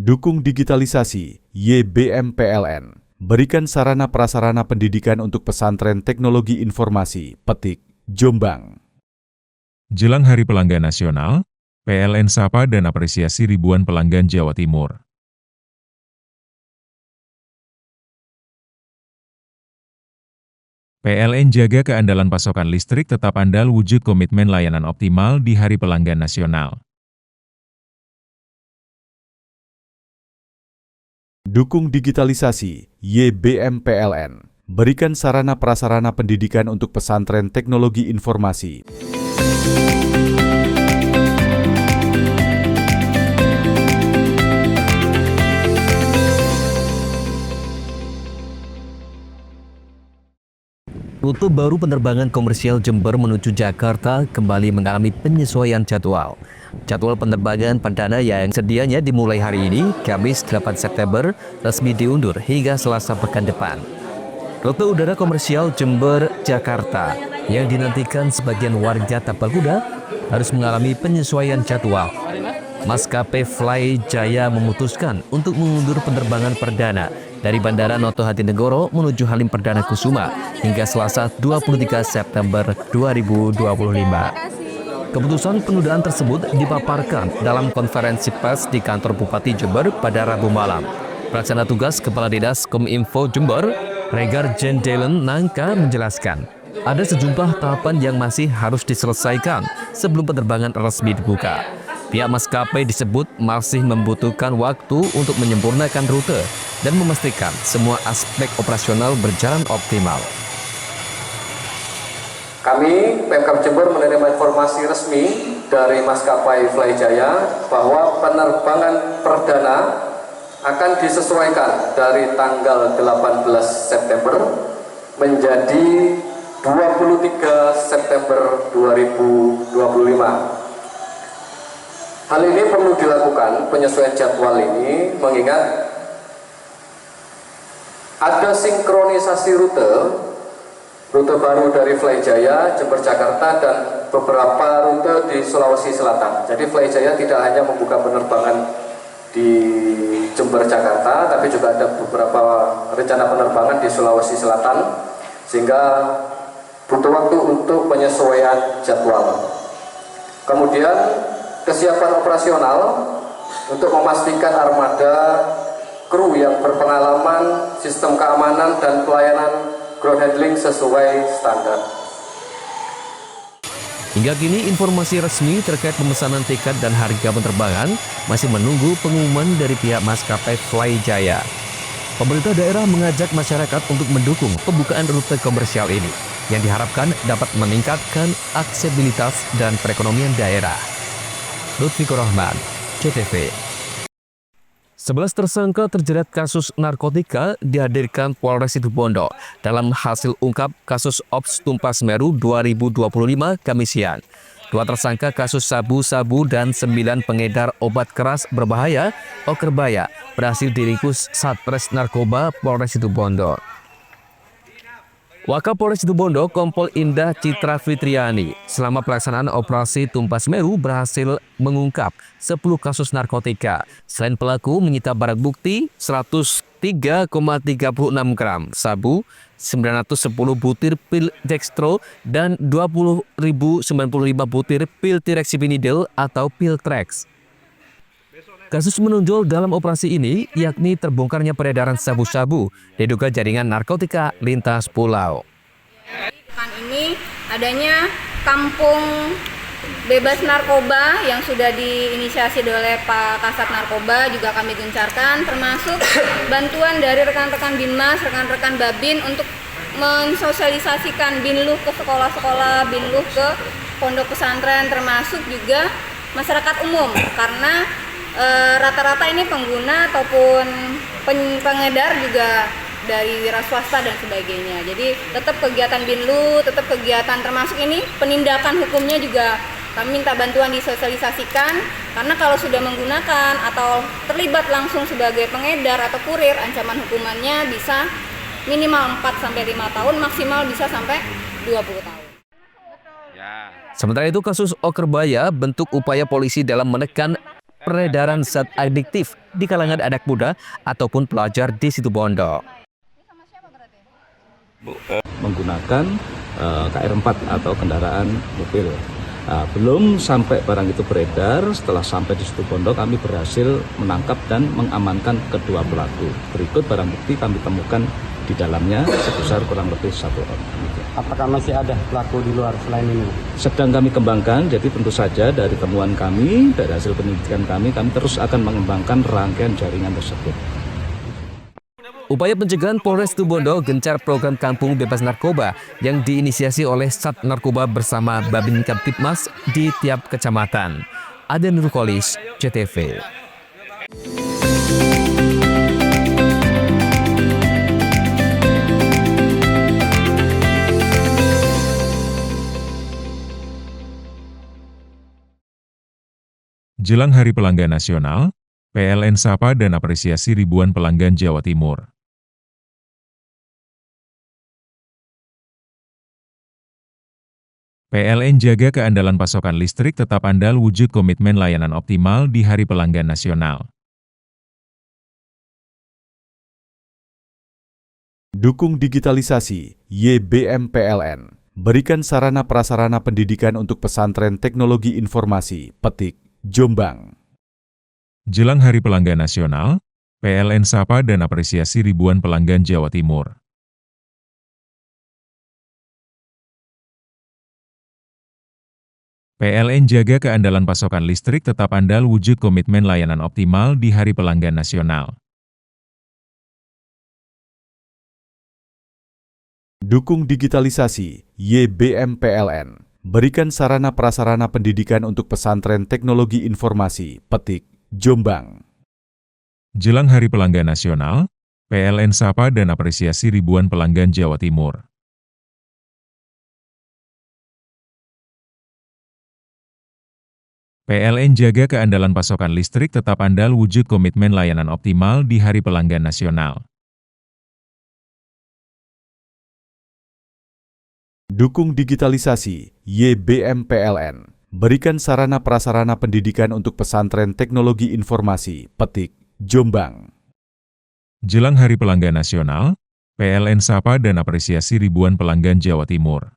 Dukung digitalisasi, YBM PLN. Berikan sarana prasarana pendidikan untuk pesantren teknologi informasi, Petik, Jombang. Jelang Hari Pelanggan Nasional, PLN sapa dan apresiasi ribuan pelanggan Jawa Timur. PLN jaga keandalan pasokan listrik tetap andal wujud komitmen layanan optimal di Hari Pelanggan Nasional. Dukung digitalisasi, YBM PLN. Berikan sarana prasarana pendidikan untuk pesantren teknologi informasi. Rute baru penerbangan komersial Jember menuju Jakarta kembali mengalami penyesuaian jadwal. Jadwal penerbangan perdana yang sedianya dimulai hari ini, Kamis 8 September, resmi diundur hingga Selasa pekan depan. Rute udara komersial Jember-Jakarta yang dinantikan sebagian warga Tapal Kuda harus mengalami penyesuaian jadwal. Maskapai Fly Jaya memutuskan untuk mengundur penerbangan perdana dari Bandara Noto Hadinegoro menuju Halim Perdana Kusuma hingga Selasa 23 September 2025. Keputusan penundaan tersebut dipaparkan dalam konferensi pers di kantor Bupati Jember pada Rabu malam. Pelaksana tugas Kepala Dinas Kominfo Jember, Regar Jendelen Nangka menjelaskan, ada sejumlah tahapan yang masih harus diselesaikan sebelum penerbangan resmi dibuka. Pihak maskapai disebut masih membutuhkan waktu untuk menyempurnakan rute dan memastikan semua aspek operasional berjalan optimal. Kami, Pemkab Jember menerima informasi resmi dari maskapai Fly Jaya bahwa penerbangan perdana akan disesuaikan dari tanggal 18 September menjadi 23 September 2025. Hal ini perlu dilakukan, penyesuaian jadwal ini, mengingat ada sinkronisasi rute baru dari Fly Jaya, Jember Jakarta, dan beberapa rute di Sulawesi Selatan. Jadi Fly Jaya tidak hanya membuka penerbangan di Jember Jakarta, tapi juga ada beberapa rencana penerbangan di Sulawesi Selatan, sehingga butuh waktu untuk penyesuaian jadwal. Kemudian kesiapan operasional untuk memastikan armada kru yang berpengalaman, sistem keamanan dan pelayanan ground handling sesuai standar. Hingga kini informasi resmi terkait pemesanan tiket dan harga penerbangan masih menunggu pengumuman dari pihak maskapai Fly Jaya. Pemerintah daerah mengajak masyarakat untuk mendukung pembukaan rute komersial ini yang diharapkan dapat meningkatkan aksesibilitas dan perekonomian daerah. Lutfi Rahman, CTV. 11 tersangka terjerat kasus narkotika dihadirkan Polres Situbondo dalam hasil ungkap kasus Ops Tumpas Semeru 2025 Kamis siang. 2 tersangka kasus sabu-sabu dan 9 pengedar obat keras berbahaya Okerbaya berhasil diringkus Satres Narkoba Polres Situbondo. Wakapolres Situbondo Kompol Indah Citra Fitriani selama pelaksanaan operasi Tumpas Meru berhasil mengungkap 10 kasus narkotika. Selain pelaku menyita barang bukti 103,36 gram sabu, 910 butir pil dextro, dan 20.095 butir pil tirexipinidil atau pil Trex. Kasus menonjol dalam operasi ini yakni terbongkarnya peredaran sabu-sabu diduga jaringan narkotika lintas pulau. Pekan ini adanya kampung bebas narkoba yang sudah diinisiasi oleh Pak Kasat Narkoba juga kami gencarkan, termasuk bantuan dari rekan-rekan Binmas, rekan-rekan Babin untuk mensosialisasikan Binluh ke sekolah-sekolah, Binluh ke pondok pesantren, termasuk juga masyarakat umum karena rata-rata ini pengguna ataupun pengedar juga dari wira swasta dan sebagainya. Jadi tetap kegiatan Binlu, tetap kegiatan termasuk ini penindakan hukumnya juga kami minta bantuan disosialisasikan karena kalau sudah menggunakan atau terlibat langsung sebagai pengedar atau kurir, ancaman hukumannya bisa minimal 4 sampai 5 tahun, maksimal bisa sampai 20 tahun. Sementara itu kasus Okerbaya bentuk upaya polisi dalam menekan peredaran zat adiktif di kalangan anak muda ataupun pelajar di Situbondo. Menggunakan KR4 atau kendaraan mobil. Belum sampai barang itu beredar, setelah sampai di Situbondo kami berhasil menangkap dan mengamankan kedua pelaku. Berikut barang bukti kami temukan di dalamnya sebesar kurang lebih 1 on. Apakah masih ada pelaku di luar selain ini? Sedang kami kembangkan, jadi tentu saja dari temuan kami, dari hasil penyelidikan kami terus akan mengembangkan rangkaian jaringan tersebut. Upaya pencegahan Polres Situbondo gencar program Kampung Bebas Narkoba yang diinisiasi oleh Sat Narkoba bersama Babin Kamtibmas di tiap kecamatan. Aden Nurkolis, CTV. Jelang Hari Pelanggan Nasional, PLN sapa dan apresiasi ribuan pelanggan Jawa Timur. PLN jaga keandalan pasokan listrik tetap andal wujud komitmen layanan optimal di Hari Pelanggan Nasional. Dukung digitalisasi, YBM PLN. Berikan sarana prasarana pendidikan untuk pesantren teknologi informasi, Petik, Jombang. Jelang Hari Pelanggan Nasional, PLN sapa dan apresiasi ribuan pelanggan Jawa Timur. PLN jaga keandalan pasokan listrik tetap andal wujud komitmen layanan optimal di Hari Pelanggan Nasional. Dukung digitalisasi, YBM PLN. Berikan sarana prasarana pendidikan untuk pesantren teknologi informasi, Petik, Jombang. Jelang Hari Pelanggan Nasional, PLN sapa dan apresiasi ribuan pelanggan Jawa Timur. PLN jaga keandalan pasokan listrik tetap andal wujud komitmen layanan optimal di Hari Pelanggan Nasional. Dukung digitalisasi, YBM PLN. Berikan sarana prasarana pendidikan untuk pesantren teknologi informasi, Petik, Jombang. Jelang Hari Pelanggan Nasional, PLN sapa dan apresiasi ribuan pelanggan Jawa Timur.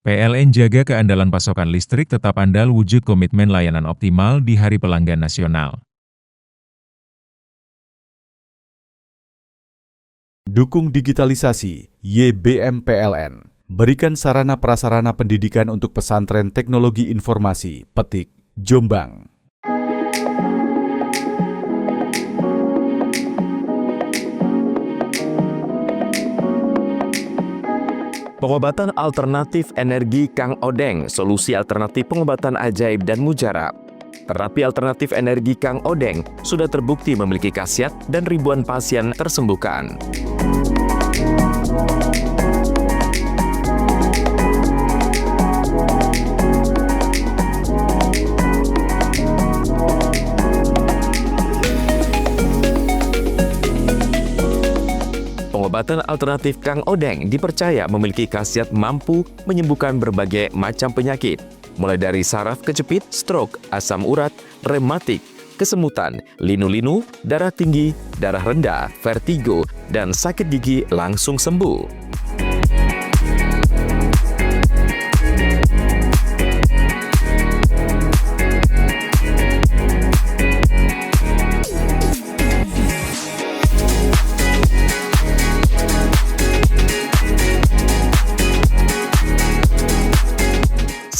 PLN jaga keandalan pasokan listrik tetap andal wujud komitmen layanan optimal di Hari Pelanggan Nasional. Dukung digitalisasi, YBM PLN. Berikan sarana prasarana pendidikan untuk pesantren teknologi informasi, Petik, Jombang. Pengobatan alternatif energi Kang Odeng, solusi alternatif pengobatan ajaib dan mujarab. Terapi alternatif energi Kang Odeng sudah terbukti memiliki khasiat dan ribuan pasien tersembuhkan. Pengobatan alternatif Kang Odeng dipercaya memiliki khasiat mampu menyembuhkan berbagai macam penyakit, mulai dari saraf kejepit, stroke, asam urat, rematik, kesemutan, linu-linu, darah tinggi, darah rendah, vertigo, dan sakit gigi langsung sembuh.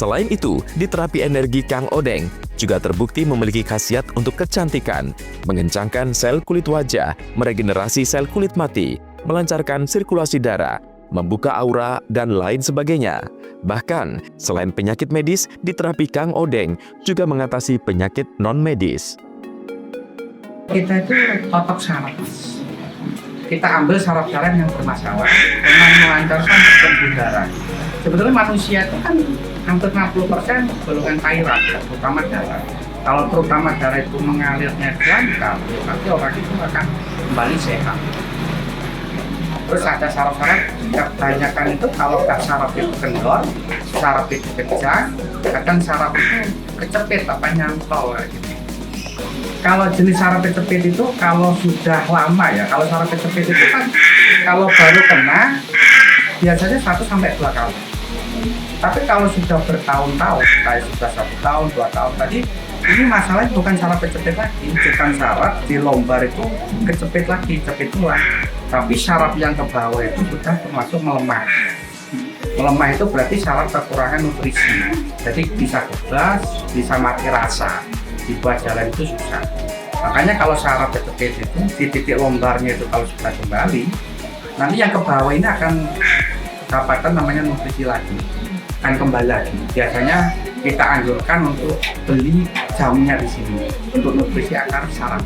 Selain itu, di terapi energi Kang Odeng juga terbukti memiliki khasiat untuk kecantikan, mengencangkan sel kulit wajah, meregenerasi sel kulit mati, melancarkan sirkulasi darah, membuka aura, dan lain sebagainya. Bahkan, selain penyakit medis, di terapi Kang Odeng juga mengatasi penyakit non-medis. Kita itu totok saraf. Kita ambil saraf-saraf yang bermasalah dengan melancarkan pembuluh darah. Sebetulnya manusia itu kan hampir 60% golongan cairan, terutama darah. Kalau terutama darah itu mengalirnya lancar, nanti orang itu akan kembali sehat. Terus ada saraf-saraf, kebanyakan itu kalau saraf itu kendor, saraf itu kejang, kadang saraf itu kecepit, nyantol gitu. Kalau jenis saraf kecepit itu kalau sudah lama ya, kalau saraf kecepit itu kan kalau baru kena biasanya 1 sampai 2 kali. Tapi kalau sudah bertahun-tahun, kayak sudah 1 tahun, 2 tahun tadi, ini masalahnya bukan saraf kecepit lagi, bukan saraf di lombar itu kecepit lagi, cepit tulang. Tapi saraf yang ke bawah itu sudah termasuk melemah. Melemah itu berarti saraf kekurangan nutrisi. Jadi bisa kebas, bisa mati rasa, dibuat jalan itu susah. Makanya kalau saraf kecepit itu di titik lombarnya itu kalau sudah kembali, nanti yang ke bawah ini akan dapatkan namanya nutrisi lagi, akan kembali lagi. Biasanya kita anjurkan untuk beli jamunya di sini untuk nutrisi akar saraf.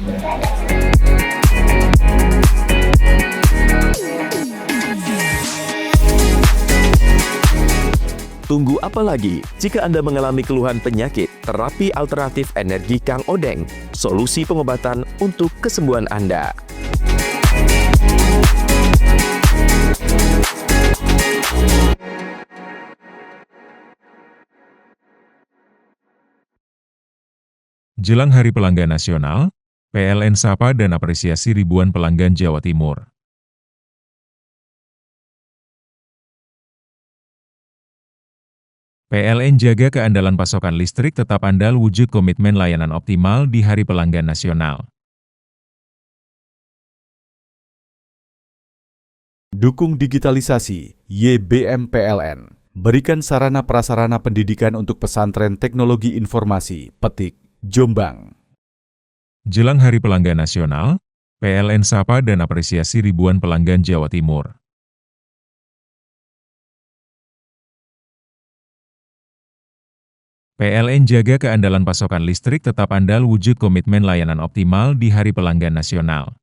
Tunggu apa lagi? Jika Anda mengalami keluhan penyakit, terapi alternatif energi Kang Odeng, solusi pengobatan untuk kesembuhan Anda. Jelang Hari Pelanggan Nasional, PLN sapa dan apresiasi ribuan pelanggan Jawa Timur. PLN jaga keandalan pasokan listrik tetap andal wujud komitmen layanan optimal di Hari Pelanggan Nasional. Dukung digitalisasi, YBM PLN. Berikan sarana prasarana pendidikan untuk pesantren teknologi informasi, Petik, Jombang. Jelang Hari Pelanggan Nasional, PLN sapa dan apresiasi ribuan pelanggan Jawa Timur. PLN jaga keandalan pasokan listrik tetap andal wujud komitmen layanan optimal di Hari Pelanggan Nasional.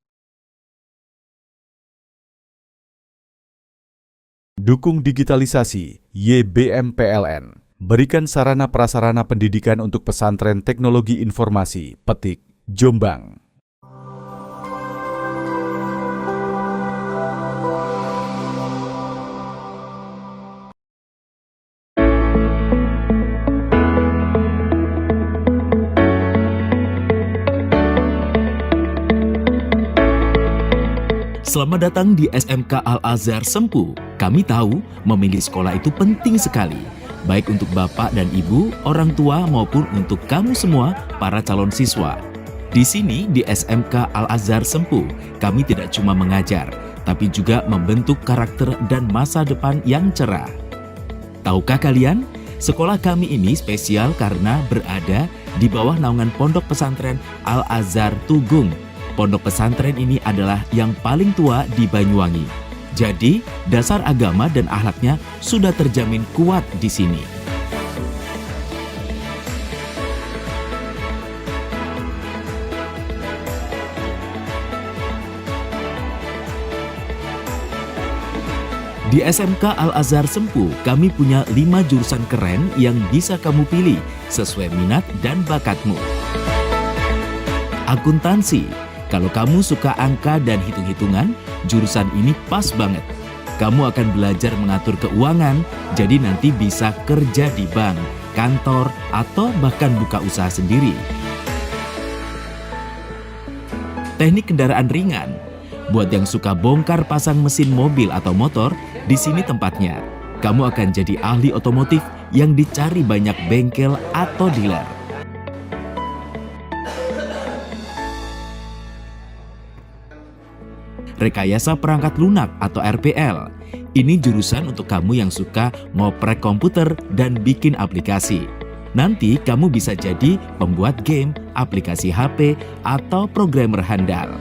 Dukung digitalisasi, YBM PLN. Berikan sarana prasarana pendidikan untuk pesantren teknologi informasi, Petik, Jombang. Selamat datang di SMK Al-Azhar Sempu. Kami tahu memilih sekolah itu penting sekali, baik untuk Bapak dan Ibu, orang tua maupun untuk kamu semua, para calon siswa. Di sini di SMK Al-Azhar Sempu, kami tidak cuma mengajar, tapi juga membentuk karakter dan masa depan yang cerah. Tahukah kalian, sekolah kami ini spesial karena berada di bawah naungan Pondok Pesantren Al-Azhar Tugung. Pondok pesantren ini adalah yang paling tua di Banyuwangi. Jadi, dasar agama dan akhlaknya sudah terjamin kuat di sini. Di SMK Al-Azhar Sempu, kami punya 5 jurusan keren yang bisa kamu pilih sesuai minat dan bakatmu. Akuntansi. Kalau kamu suka angka dan hitung-hitungan, jurusan ini pas banget. Kamu akan belajar mengatur keuangan, jadi nanti bisa kerja di bank, kantor, atau bahkan buka usaha sendiri. Teknik kendaraan ringan. Buat yang suka bongkar pasang mesin mobil atau motor, di sini tempatnya. Kamu akan jadi ahli otomotif yang dicari banyak bengkel atau dealer. Rekayasa perangkat lunak atau RPL. Ini jurusan untuk kamu yang suka ngoprek komputer dan bikin aplikasi. Nanti kamu bisa jadi pembuat game, aplikasi HP, atau programmer handal.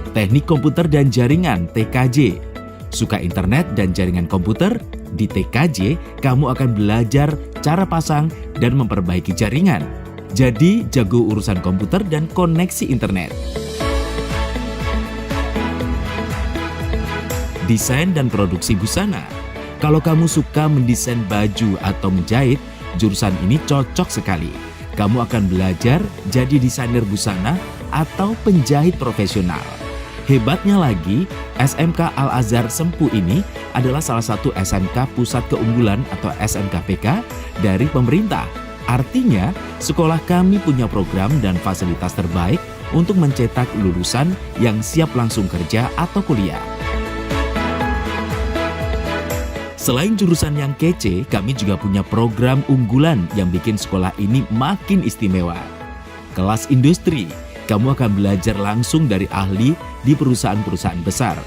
Teknik komputer dan jaringan TKJ. Suka internet dan jaringan komputer? Di TKJ, kamu akan belajar cara pasang dan memperbaiki jaringan. Jadi, jago urusan komputer dan koneksi internet. Desain dan produksi busana. Kalau kamu suka mendesain baju atau menjahit, jurusan ini cocok sekali. Kamu akan belajar jadi desainer busana atau penjahit profesional. Hebatnya lagi, SMK Al-Azhar Sempu ini adalah salah satu SMK Pusat Keunggulan atau SMKPK dari pemerintah. Artinya, sekolah kami punya program dan fasilitas terbaik untuk mencetak lulusan yang siap langsung kerja atau kuliah. Selain jurusan yang kece, kami juga punya program unggulan yang bikin sekolah ini makin istimewa. Kelas industri, kamu akan belajar langsung dari ahli di perusahaan-perusahaan besar.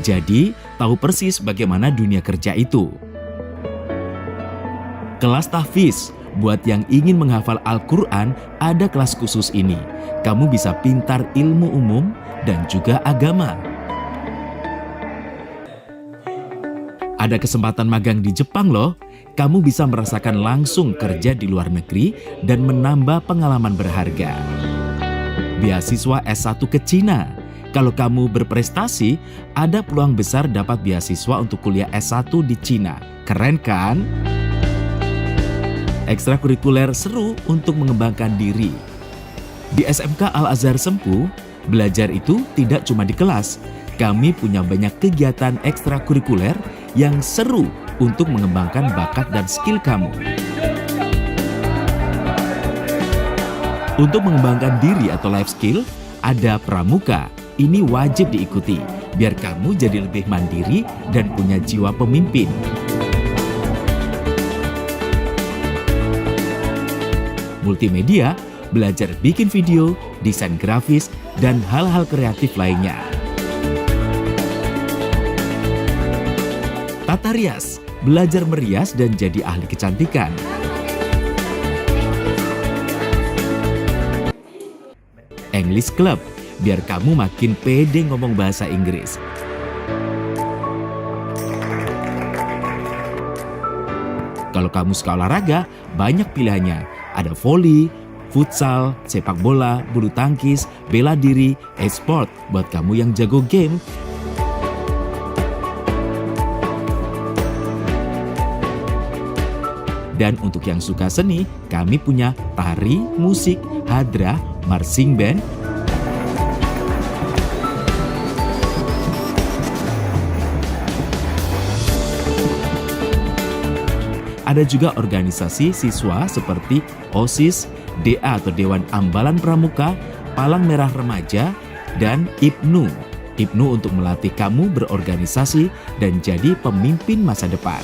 Jadi, tahu persis bagaimana dunia kerja itu. Kelas tahfiz, buat yang ingin menghafal Al-Quran, ada kelas khusus ini. Kamu bisa pintar ilmu umum dan juga agama. Ada kesempatan magang di Jepang loh. Kamu bisa merasakan langsung kerja di luar negeri dan menambah pengalaman berharga. Beasiswa S1 ke Cina. Kalau kamu berprestasi, ada peluang besar dapat beasiswa untuk kuliah S1 di Cina. Keren kan? Ekstrakurikuler seru untuk mengembangkan diri. Di SMK Al-Azhar Sempu, belajar itu tidak cuma di kelas. Kami punya banyak kegiatan ekstrakurikuler yang seru untuk mengembangkan bakat dan skill kamu. Untuk mengembangkan diri atau life skill, ada pramuka. Ini wajib diikuti, biar kamu jadi lebih mandiri dan punya jiwa pemimpin. Multimedia, belajar bikin video, desain grafis, dan hal-hal kreatif lainnya. Tata rias, belajar merias dan jadi ahli kecantikan. English Club, biar kamu makin pede ngomong bahasa Inggris. Kalau kamu suka olahraga, banyak pilihannya. Ada voli, futsal, sepak bola, bulu tangkis, bela diri, e-sport buat kamu yang jago game. Dan untuk yang suka seni, kami punya tari, musik, hadrah, marching band, ada juga organisasi siswa seperti OSIS, DA atau Dewan Ambalan Pramuka, Palang Merah Remaja, dan IPNU. IPNU untuk melatih kamu berorganisasi dan jadi pemimpin masa depan.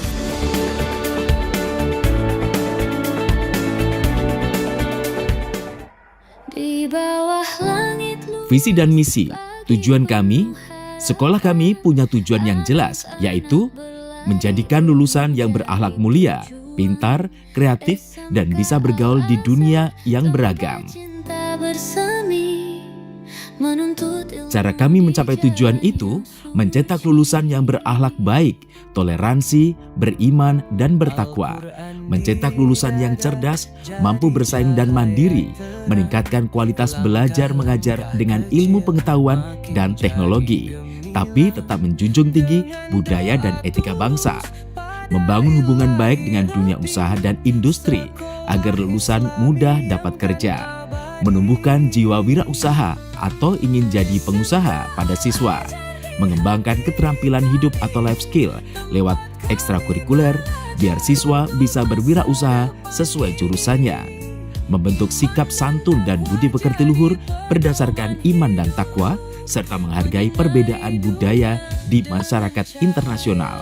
Visi dan misi, tujuan kami, sekolah kami punya tujuan yang jelas, yaitu menjadikan lulusan yang berakhlak mulia, pintar, kreatif, dan bisa bergaul di dunia yang beragam. Cara kami mencapai tujuan itu, mencetak lulusan yang berakhlak baik, toleransi, beriman, dan bertakwa. Mencetak lulusan yang cerdas, mampu bersaing dan mandiri, meningkatkan kualitas belajar mengajar dengan ilmu pengetahuan dan teknologi, tapi tetap menjunjung tinggi budaya dan etika bangsa. Membangun hubungan baik dengan dunia usaha dan industri, agar lulusan mudah dapat kerja. menumbuhkan jiwa wirausaha atau ingin jadi pengusaha pada siswa, mengembangkan keterampilan hidup atau life skill lewat ekstrakurikuler biar siswa bisa berwirausaha sesuai jurusannya, membentuk sikap santun dan budi pekerti luhur berdasarkan iman dan takwa, serta menghargai perbedaan budaya di masyarakat internasional.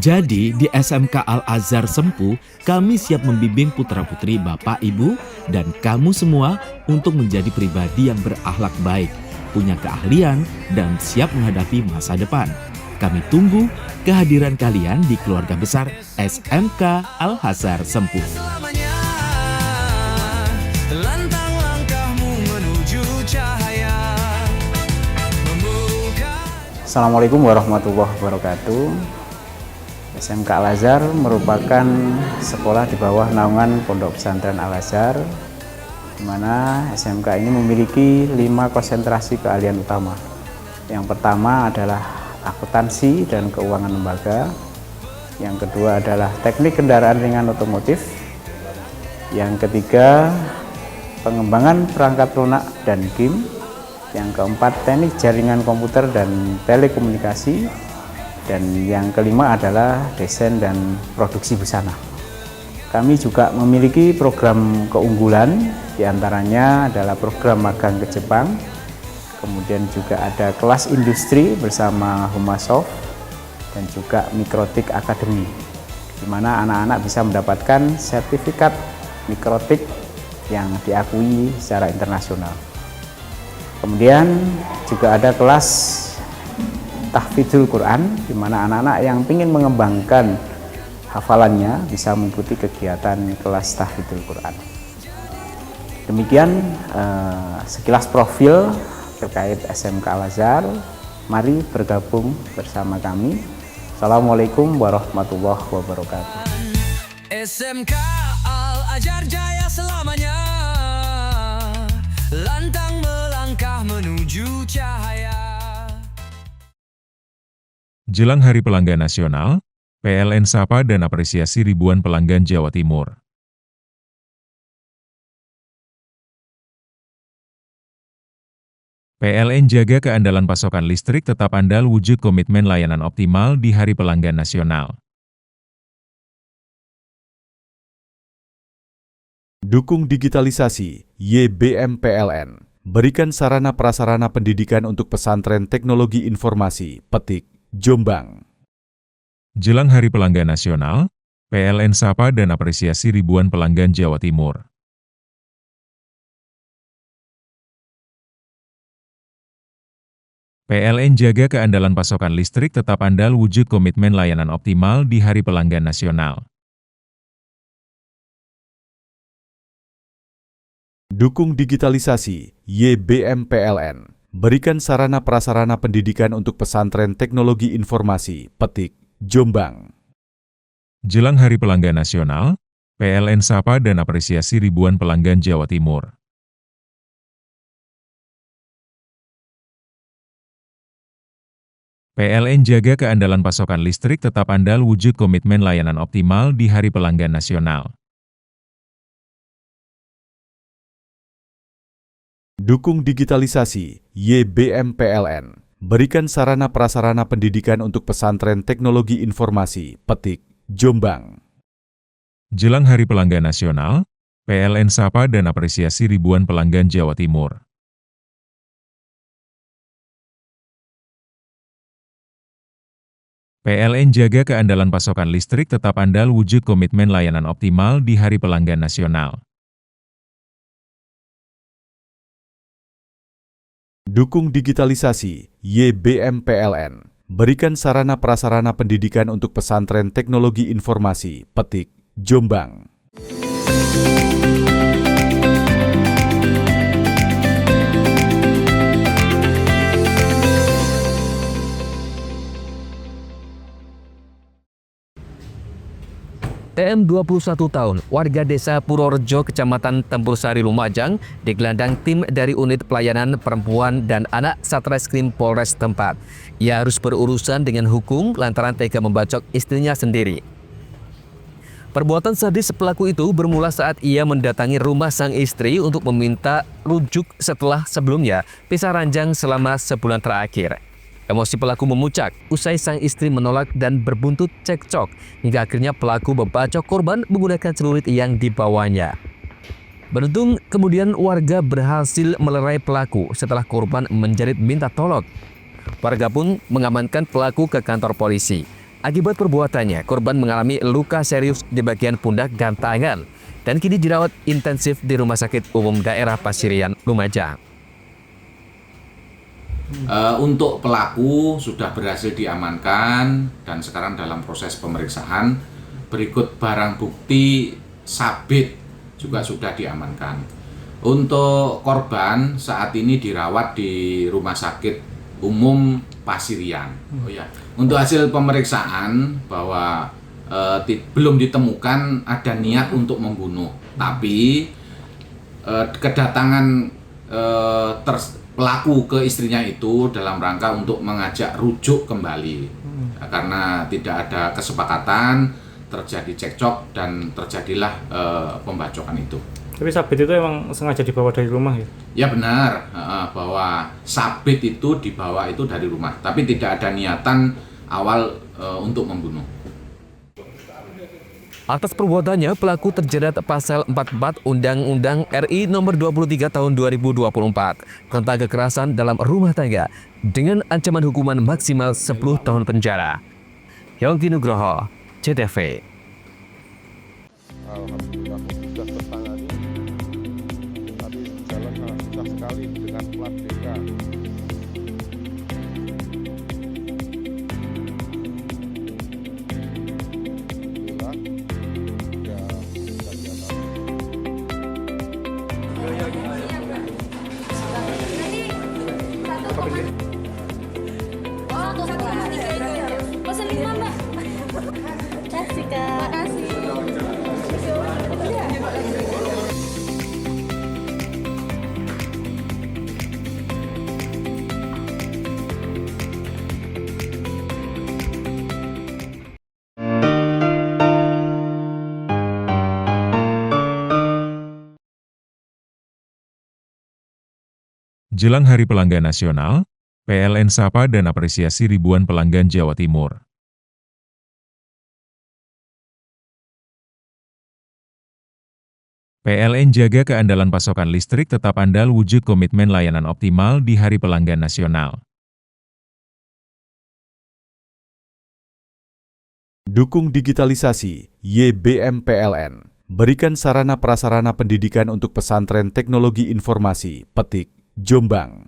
Jadi di SMK Al-Azhar Sempu, kami siap membimbing putra-putri Bapak, Ibu, dan kamu semua untuk menjadi pribadi yang berakhlak baik, punya keahlian, dan siap menghadapi masa depan. Kami tunggu kehadiran kalian di keluarga besar SMK Al-Azhar Sempu. Lantang langkahmu menuju cahaya. Assalamualaikum warahmatullahi wabarakatuh. SMK Al-Azhar merupakan sekolah di bawah naungan Pondok Pesantren Al-Azhar, di mana SMK ini memiliki 5 konsentrasi keahlian utama. Yang pertama adalah akuntansi dan keuangan lembaga. Yang kedua adalah teknik kendaraan ringan otomotif. Yang ketiga, pengembangan perangkat lunak dan game. Yang keempat, teknik jaringan komputer dan telekomunikasi. Dan yang kelima adalah desain dan produksi busana. Kami juga memiliki program keunggulan, diantaranya adalah program magang ke Jepang, kemudian juga ada kelas industri bersama Humasoft, dan juga Mikrotik Academy, di mana anak-anak bisa mendapatkan sertifikat Mikrotik yang diakui secara internasional. Kemudian juga ada kelas Tahfidzul Quran, di mana anak-anak yang ingin mengembangkan hafalannya bisa mengikuti kegiatan kelas Tahfidzul Quran. Demikian sekilas profil terkait SMK Al-Azhar. Mari bergabung bersama kami. Assalamualaikum warahmatullahi wabarakatuh. SMK Al-Azhar jaya selamanya, lantang melangkah menuju cahaya. Jelang Hari Pelanggan Nasional, PLN sapa dan apresiasi ribuan pelanggan Jawa Timur. PLN jaga keandalan pasokan listrik tetap andal wujud komitmen layanan optimal di Hari Pelanggan Nasional. Dukung digitalisasi, YBM PLN. Berikan sarana prasarana pendidikan untuk pesantren teknologi informasi, Petik, Jombang. Jelang Hari Pelanggan Nasional, PLN sapa dan apresiasi ribuan pelanggan Jawa Timur. PLN jaga keandalan pasokan listrik tetap andal wujud komitmen layanan optimal di Hari Pelanggan Nasional. Dukung digitalisasi, YBM PLN. Berikan sarana prasarana pendidikan untuk pesantren teknologi informasi, Petik, Jombang. Jelang Hari Pelanggan Nasional, PLN sapa dan apresiasi ribuan pelanggan Jawa Timur. PLN jaga keandalan pasokan listrik tetap andal wujud komitmen layanan optimal di Hari Pelanggan Nasional. Dukung digitalisasi, YBM PLN. Berikan sarana prasarana pendidikan untuk pesantren teknologi informasi, Petik, Jombang. Jelang Hari Pelanggan Nasional, PLN sapa dan apresiasi ribuan pelanggan Jawa Timur. PLN jaga keandalan pasokan listrik tetap andal wujud komitmen layanan optimal di Hari Pelanggan Nasional. Dukung digitalisasi, YBM PLN. Berikan sarana prasarana pendidikan untuk pesantren teknologi informasi, Petik, Jombang. TM 21 tahun, warga desa Purworejo, Kecamatan Tempur Sari, Lumajang, digelandang tim dari Unit Pelayanan Perempuan dan Anak Satreskrim Polres tempat. Ia harus berurusan dengan hukum lantaran tega membacok istrinya sendiri. Perbuatan sadis pelaku itu bermula saat ia mendatangi rumah sang istri untuk meminta rujuk setelah sebelumnya pisah ranjang selama sebulan terakhir. Emosi pelaku memuncak usai sang istri menolak dan berbuntut cekcok hingga akhirnya pelaku membacok korban menggunakan celurit yang dibawanya. Beruntung kemudian warga berhasil melerai pelaku setelah korban menjerit minta tolong. Warga pun mengamankan pelaku ke kantor polisi. Akibat perbuatannya, korban mengalami luka serius di bagian pundak dan tangan dan kini dirawat intensif di Rumah Sakit Umum Daerah Pasirian, Lumajang. Untuk pelaku sudah berhasil diamankan dan sekarang dalam proses pemeriksaan. Berikut barang bukti sabit juga sudah diamankan. Untuk korban saat ini dirawat di Rumah Sakit Umum Pasirian. Untuk hasil pemeriksaan bahwa belum ditemukan ada niat untuk membunuh, tapi kedatangan pelaku ke istrinya itu dalam rangka untuk mengajak rujuk kembali karena tidak ada kesepakatan, terjadi cekcok dan terjadilah pembacokan itu. Tapi sabit itu emang sengaja dibawa dari rumah ya? Ya benar, bahwa sabit itu dibawa itu dari rumah, tapi tidak ada niatan awal untuk membunuh. Atas perbuatannya, pelaku terjerat pasal 44 Undang-Undang RI Nomor 23 Tahun 2024 tentang kekerasan dalam rumah tangga dengan ancaman hukuman maksimal 10 tahun penjara. Yongki Nugroho, CTV. Alhamdulillah sudah tertangani, tapi jalan sangat susah sekali dengan plat DK. Pesan 5 Mbak. Kasih Kak. Makasih. Jelang Hari Pelanggan Nasional, PLN sapa dan apresiasi ribuan pelanggan Jawa Timur. PLN jaga keandalan pasokan listrik tetap andal wujud komitmen layanan optimal di Hari Pelanggan Nasional. Dukung digitalisasi, YBM PLN. Berikan sarana prasarana pendidikan untuk pesantren teknologi informasi, Petik, Jombang.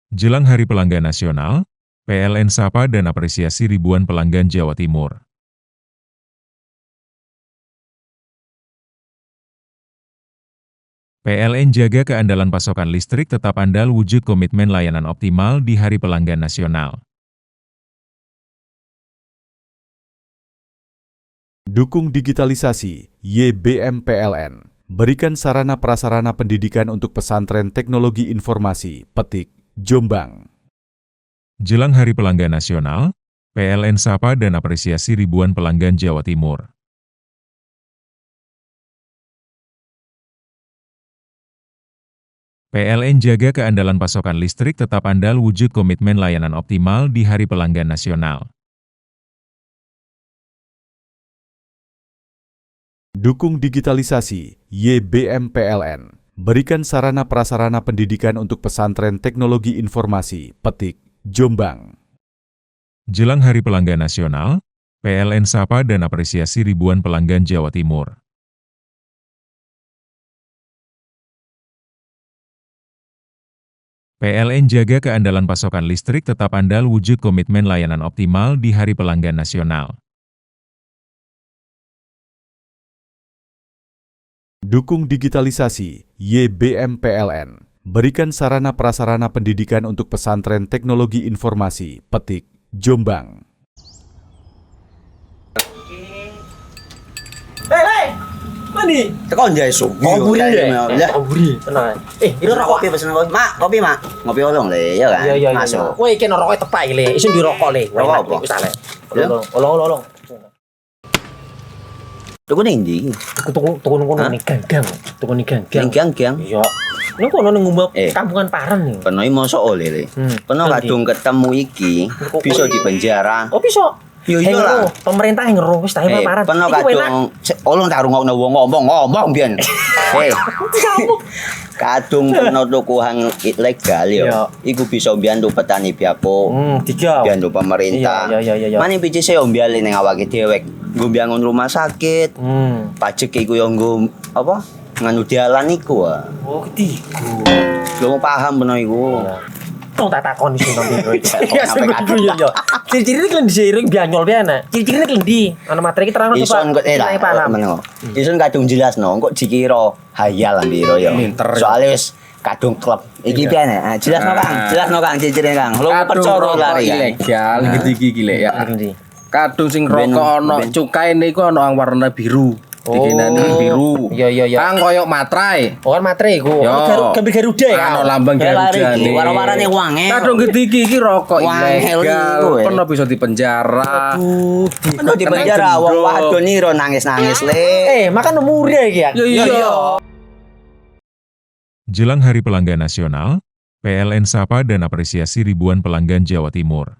Jelang Hari Pelanggan Nasional, PLN sapa dan apresiasi ribuan pelanggan Jawa Timur. PLN jaga keandalan pasokan listrik tetap andal wujud komitmen layanan optimal di Hari Pelanggan Nasional. Dukung digitalisasi, YBM PLN. Berikan sarana prasarana pendidikan untuk pesantren teknologi informasi, Petik, Jombang. Jelang Hari Pelanggan Nasional, PLN sapa dan apresiasi ribuan pelanggan Jawa Timur. PLN jaga keandalan pasokan listrik tetap andal wujud komitmen layanan optimal di Hari Pelanggan Nasional. Dukung digitalisasi, YBM PLN. Berikan sarana prasarana pendidikan untuk pesantren teknologi informasi, Petik, Jombang. Jelang Hari Pelanggan Nasional, PLN sapa dan apresiasi ribuan pelanggan Jawa Timur. PLN jaga keandalan pasokan listrik tetap andal wujud komitmen layanan optimal di Hari Pelanggan Nasional. Dukung digitalisasi, YBM PLN. Berikan sarana prasarana pendidikan untuk pesantren teknologi informasi, Petik, Jombang. Hei, mandi. Tekan jaya su. Ngobrol ya. Ngobrol. Tenang. Ini rokok. Kopi pesen kopi. Mak, kopi mak. Ngopi olong le, ya kan? Iya. Masuk. Woi, iki rokoknya tepak le. Isin dirokok le. Rokok apa? Wis ale. Olong. Tuku ning ndi? Tuku kono ning gang-gang. Tuku ning gang-gang. Ning gang-gang. Iya. Ning kono ning ngumba kampungan Paren nih. Peno iki mosok oleh le. Peno kadung ketemu iki bisa dipenjara. Oh bisa. Yo iya lah. Pemerintah yang ngeru wis tahe Paren. Peno kadung olong tak rungokno wong ngomong biyen. Kadung peno tuku hang ilegal yo. Iku bisa mbiyantu petani biako. Mbiyantu pemerintah. Iya. Mane pici se ombyale ning awake dhewek. Nggo mbangun rumah sakit. Pajak iku yo nggo apa? Nganu dalan iku. Oh, ketiku. Lu paham peno iku. Tong tak takoni sing nang biro iki. Ya yo. Ciri-cirine kan diseiring bianyol piana. Ciri-cirine klendi. Ana materi iki terangno Ison kok meneng. Ison kadung jelasno kok dikira hayal biro yo. Soale wis kadung klub. Iki piana? Jelasno Kang ciri-cirine Kang. Lu percaya lari ilegal iki lek ya. Kadung sing rokok ana cukaine iku ana warna biru. Dikenani biru. Iya. Kang koyo matrai. Oh kan matrai iku. Gambar Garuda ya. Ana lambang Garuda iki. Warna-warnane wange. Kadung iki rokok ilegal. Peno bisa dipenjara. Aduh, peno dipenjara wong wadon iro nangis-nangis le. Makan murah iki ya. Iya. Jelang Hari Pelanggan Nasional, PLN sapa dan apresiasi ribuan pelanggan Jawa Timur.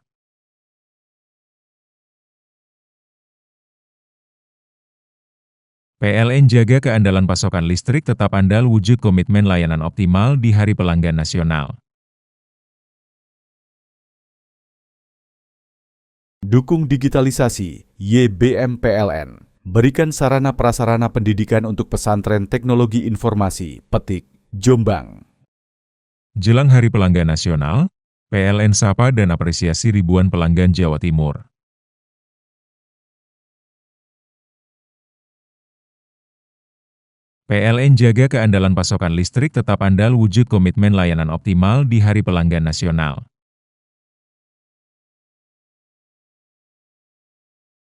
PLN jaga keandalan pasokan listrik tetap andal wujud komitmen layanan optimal di Hari Pelanggan Nasional. Dukung digitalisasi, YBM PLN. Berikan sarana prasarana pendidikan untuk pesantren teknologi informasi, Petik, Jombang. Jelang Hari Pelanggan Nasional, PLN sapa dan apresiasi ribuan pelanggan Jawa Timur. PLN jaga keandalan pasokan listrik tetap andal wujud komitmen layanan optimal di Hari Pelanggan Nasional.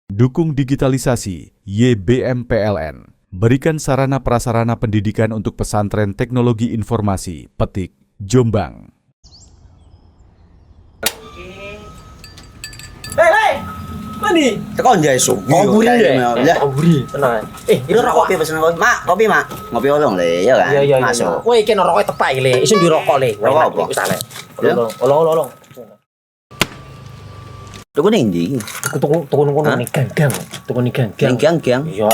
Dukung digitalisasi, YBM PLN. Berikan sarana prasarana pendidikan untuk pesantren teknologi informasi, Petik, Jombang. Mandi. Tekan jae su. Ngomburi ya. Ngomburi. Tenang. Ini rokok. Kopi pesen kopi. Mak, kopi mak. Ngopi olong le, ya kan? Iya. Masuk. Kowe iki rokok tepak le. Isin dirokok le. Rokok apa? Wis ale. Olong. Tuku ning ndi? Tuku kono ning gang-gang. Tuku ning gang-gang. Ning gang-gang. Iya.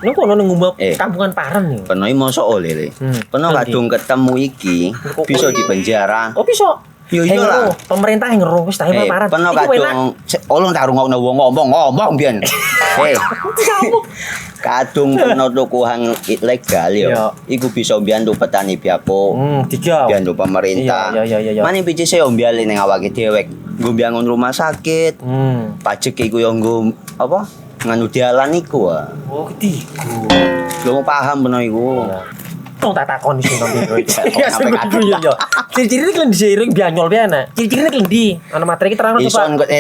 Ning kono ning ngumba kampungan Paren nih. Peno iki mosok oleh le. Peno kadung ketemu iki bisa dipenjara. Oh bisa. Yo iya lah. Pemerintah yang ngeru wis tahe Paren. Peno kadung olong tak rungokno wong ngomong biyen. Kadung peno tuku hang ilegal yo. Iku bisa mbiyantu petani biako. Mbiyantu pemerintah. Iya. Mane pici se ombyale ning awake dhewek. Nggo mbangun rumah sakit. Pajak iku yo nggo apa? Nganu dalan iku. Oh, ketiku. Lu paham peno iku. Tong tak takoni sing nang biro iki. Ya yo. Ciri-cirine kan diseiring bianyol piana. Ciri-cirine klendi. Ana materi iki terangno Ison kok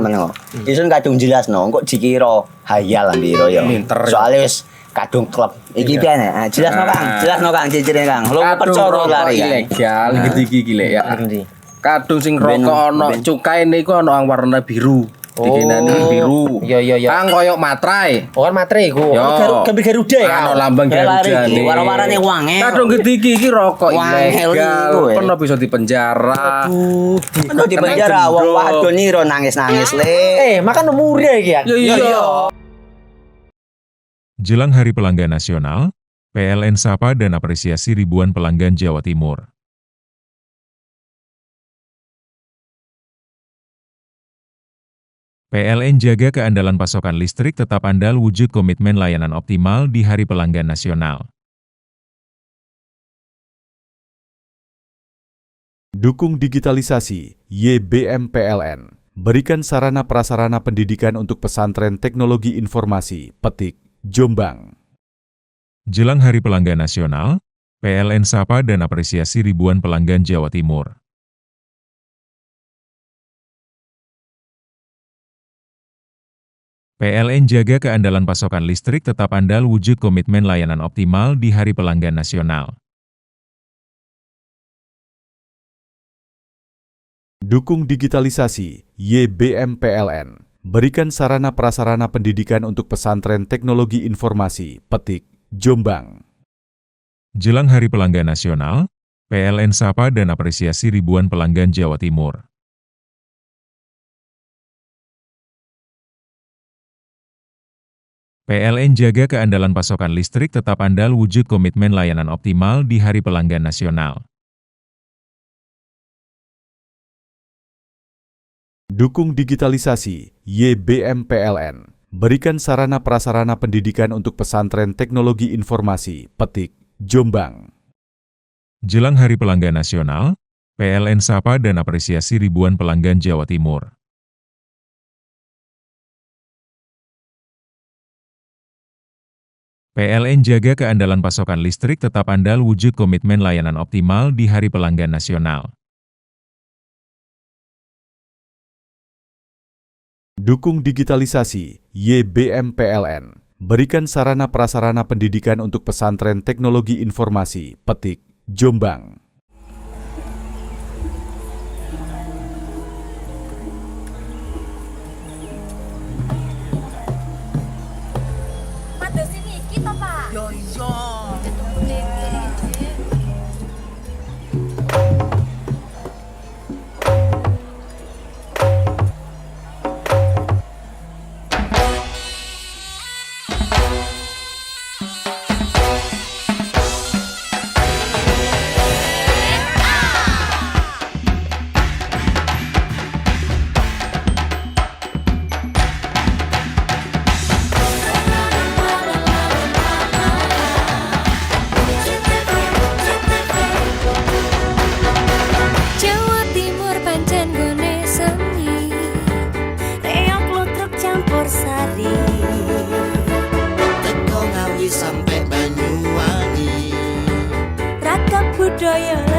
meneng. Ison kadung jelasno kok dikira hayal biro yo. Soale wis kadung klub. Iki piana? Jelasno Kang ciri-cirine Kang. Lu percaya lari ilegal iki lek ya. Kadung sing rokok ana cukaine iku ana warna biru. Dikenani biru. Iya. Kang koyo matrai. Oh kan matrai iku. Gambar Garuda ya. Ana lambang Garuda iki. Warna-warnane wange. Kadung iki rokok ilegal. Peno bisa dipenjara. Peno dipenjara wong wadon iro nangis-nangis le. Makan murah iki ya. Iya. Jelang Hari Pelanggan Nasional, PLN sapa dan apresiasi ribuan pelanggan Jawa Timur. PLN jaga keandalan pasokan listrik tetap andal wujud komitmen layanan optimal di Hari Pelanggan Nasional. Dukung digitalisasi, YBM PLN. Berikan sarana prasarana pendidikan untuk pesantren teknologi informasi, Petik, Jombang. Jelang Hari Pelanggan Nasional, PLN sapa dan apresiasi ribuan pelanggan Jawa Timur. PLN jaga keandalan pasokan listrik tetap andal wujud komitmen layanan optimal di Hari Pelanggan Nasional. Dukung digitalisasi, YBM PLN. berikan sarana prasarana pendidikan untuk pesantren teknologi informasi, Petik, Jombang. Jelang Hari Pelanggan Nasional, PLN sapa dan apresiasi ribuan pelanggan Jawa Timur. PLN jaga keandalan pasokan listrik tetap andal wujud komitmen layanan optimal di Hari Pelanggan Nasional. Dukung digitalisasi, YBM PLN. Berikan sarana prasarana pendidikan untuk pesantren teknologi informasi, Petik, Jombang. Jelang Hari Pelanggan Nasional, PLN sapa dan apresiasi ribuan pelanggan Jawa Timur. PLN jaga keandalan pasokan listrik tetap andal wujud komitmen layanan optimal di Hari Pelanggan Nasional. Dukung digitalisasi, YBM PLN. Berikan sarana prasarana pendidikan untuk pesantren teknologi informasi, Petik, Jombang. Sampai Banyuwangi, ragam budaya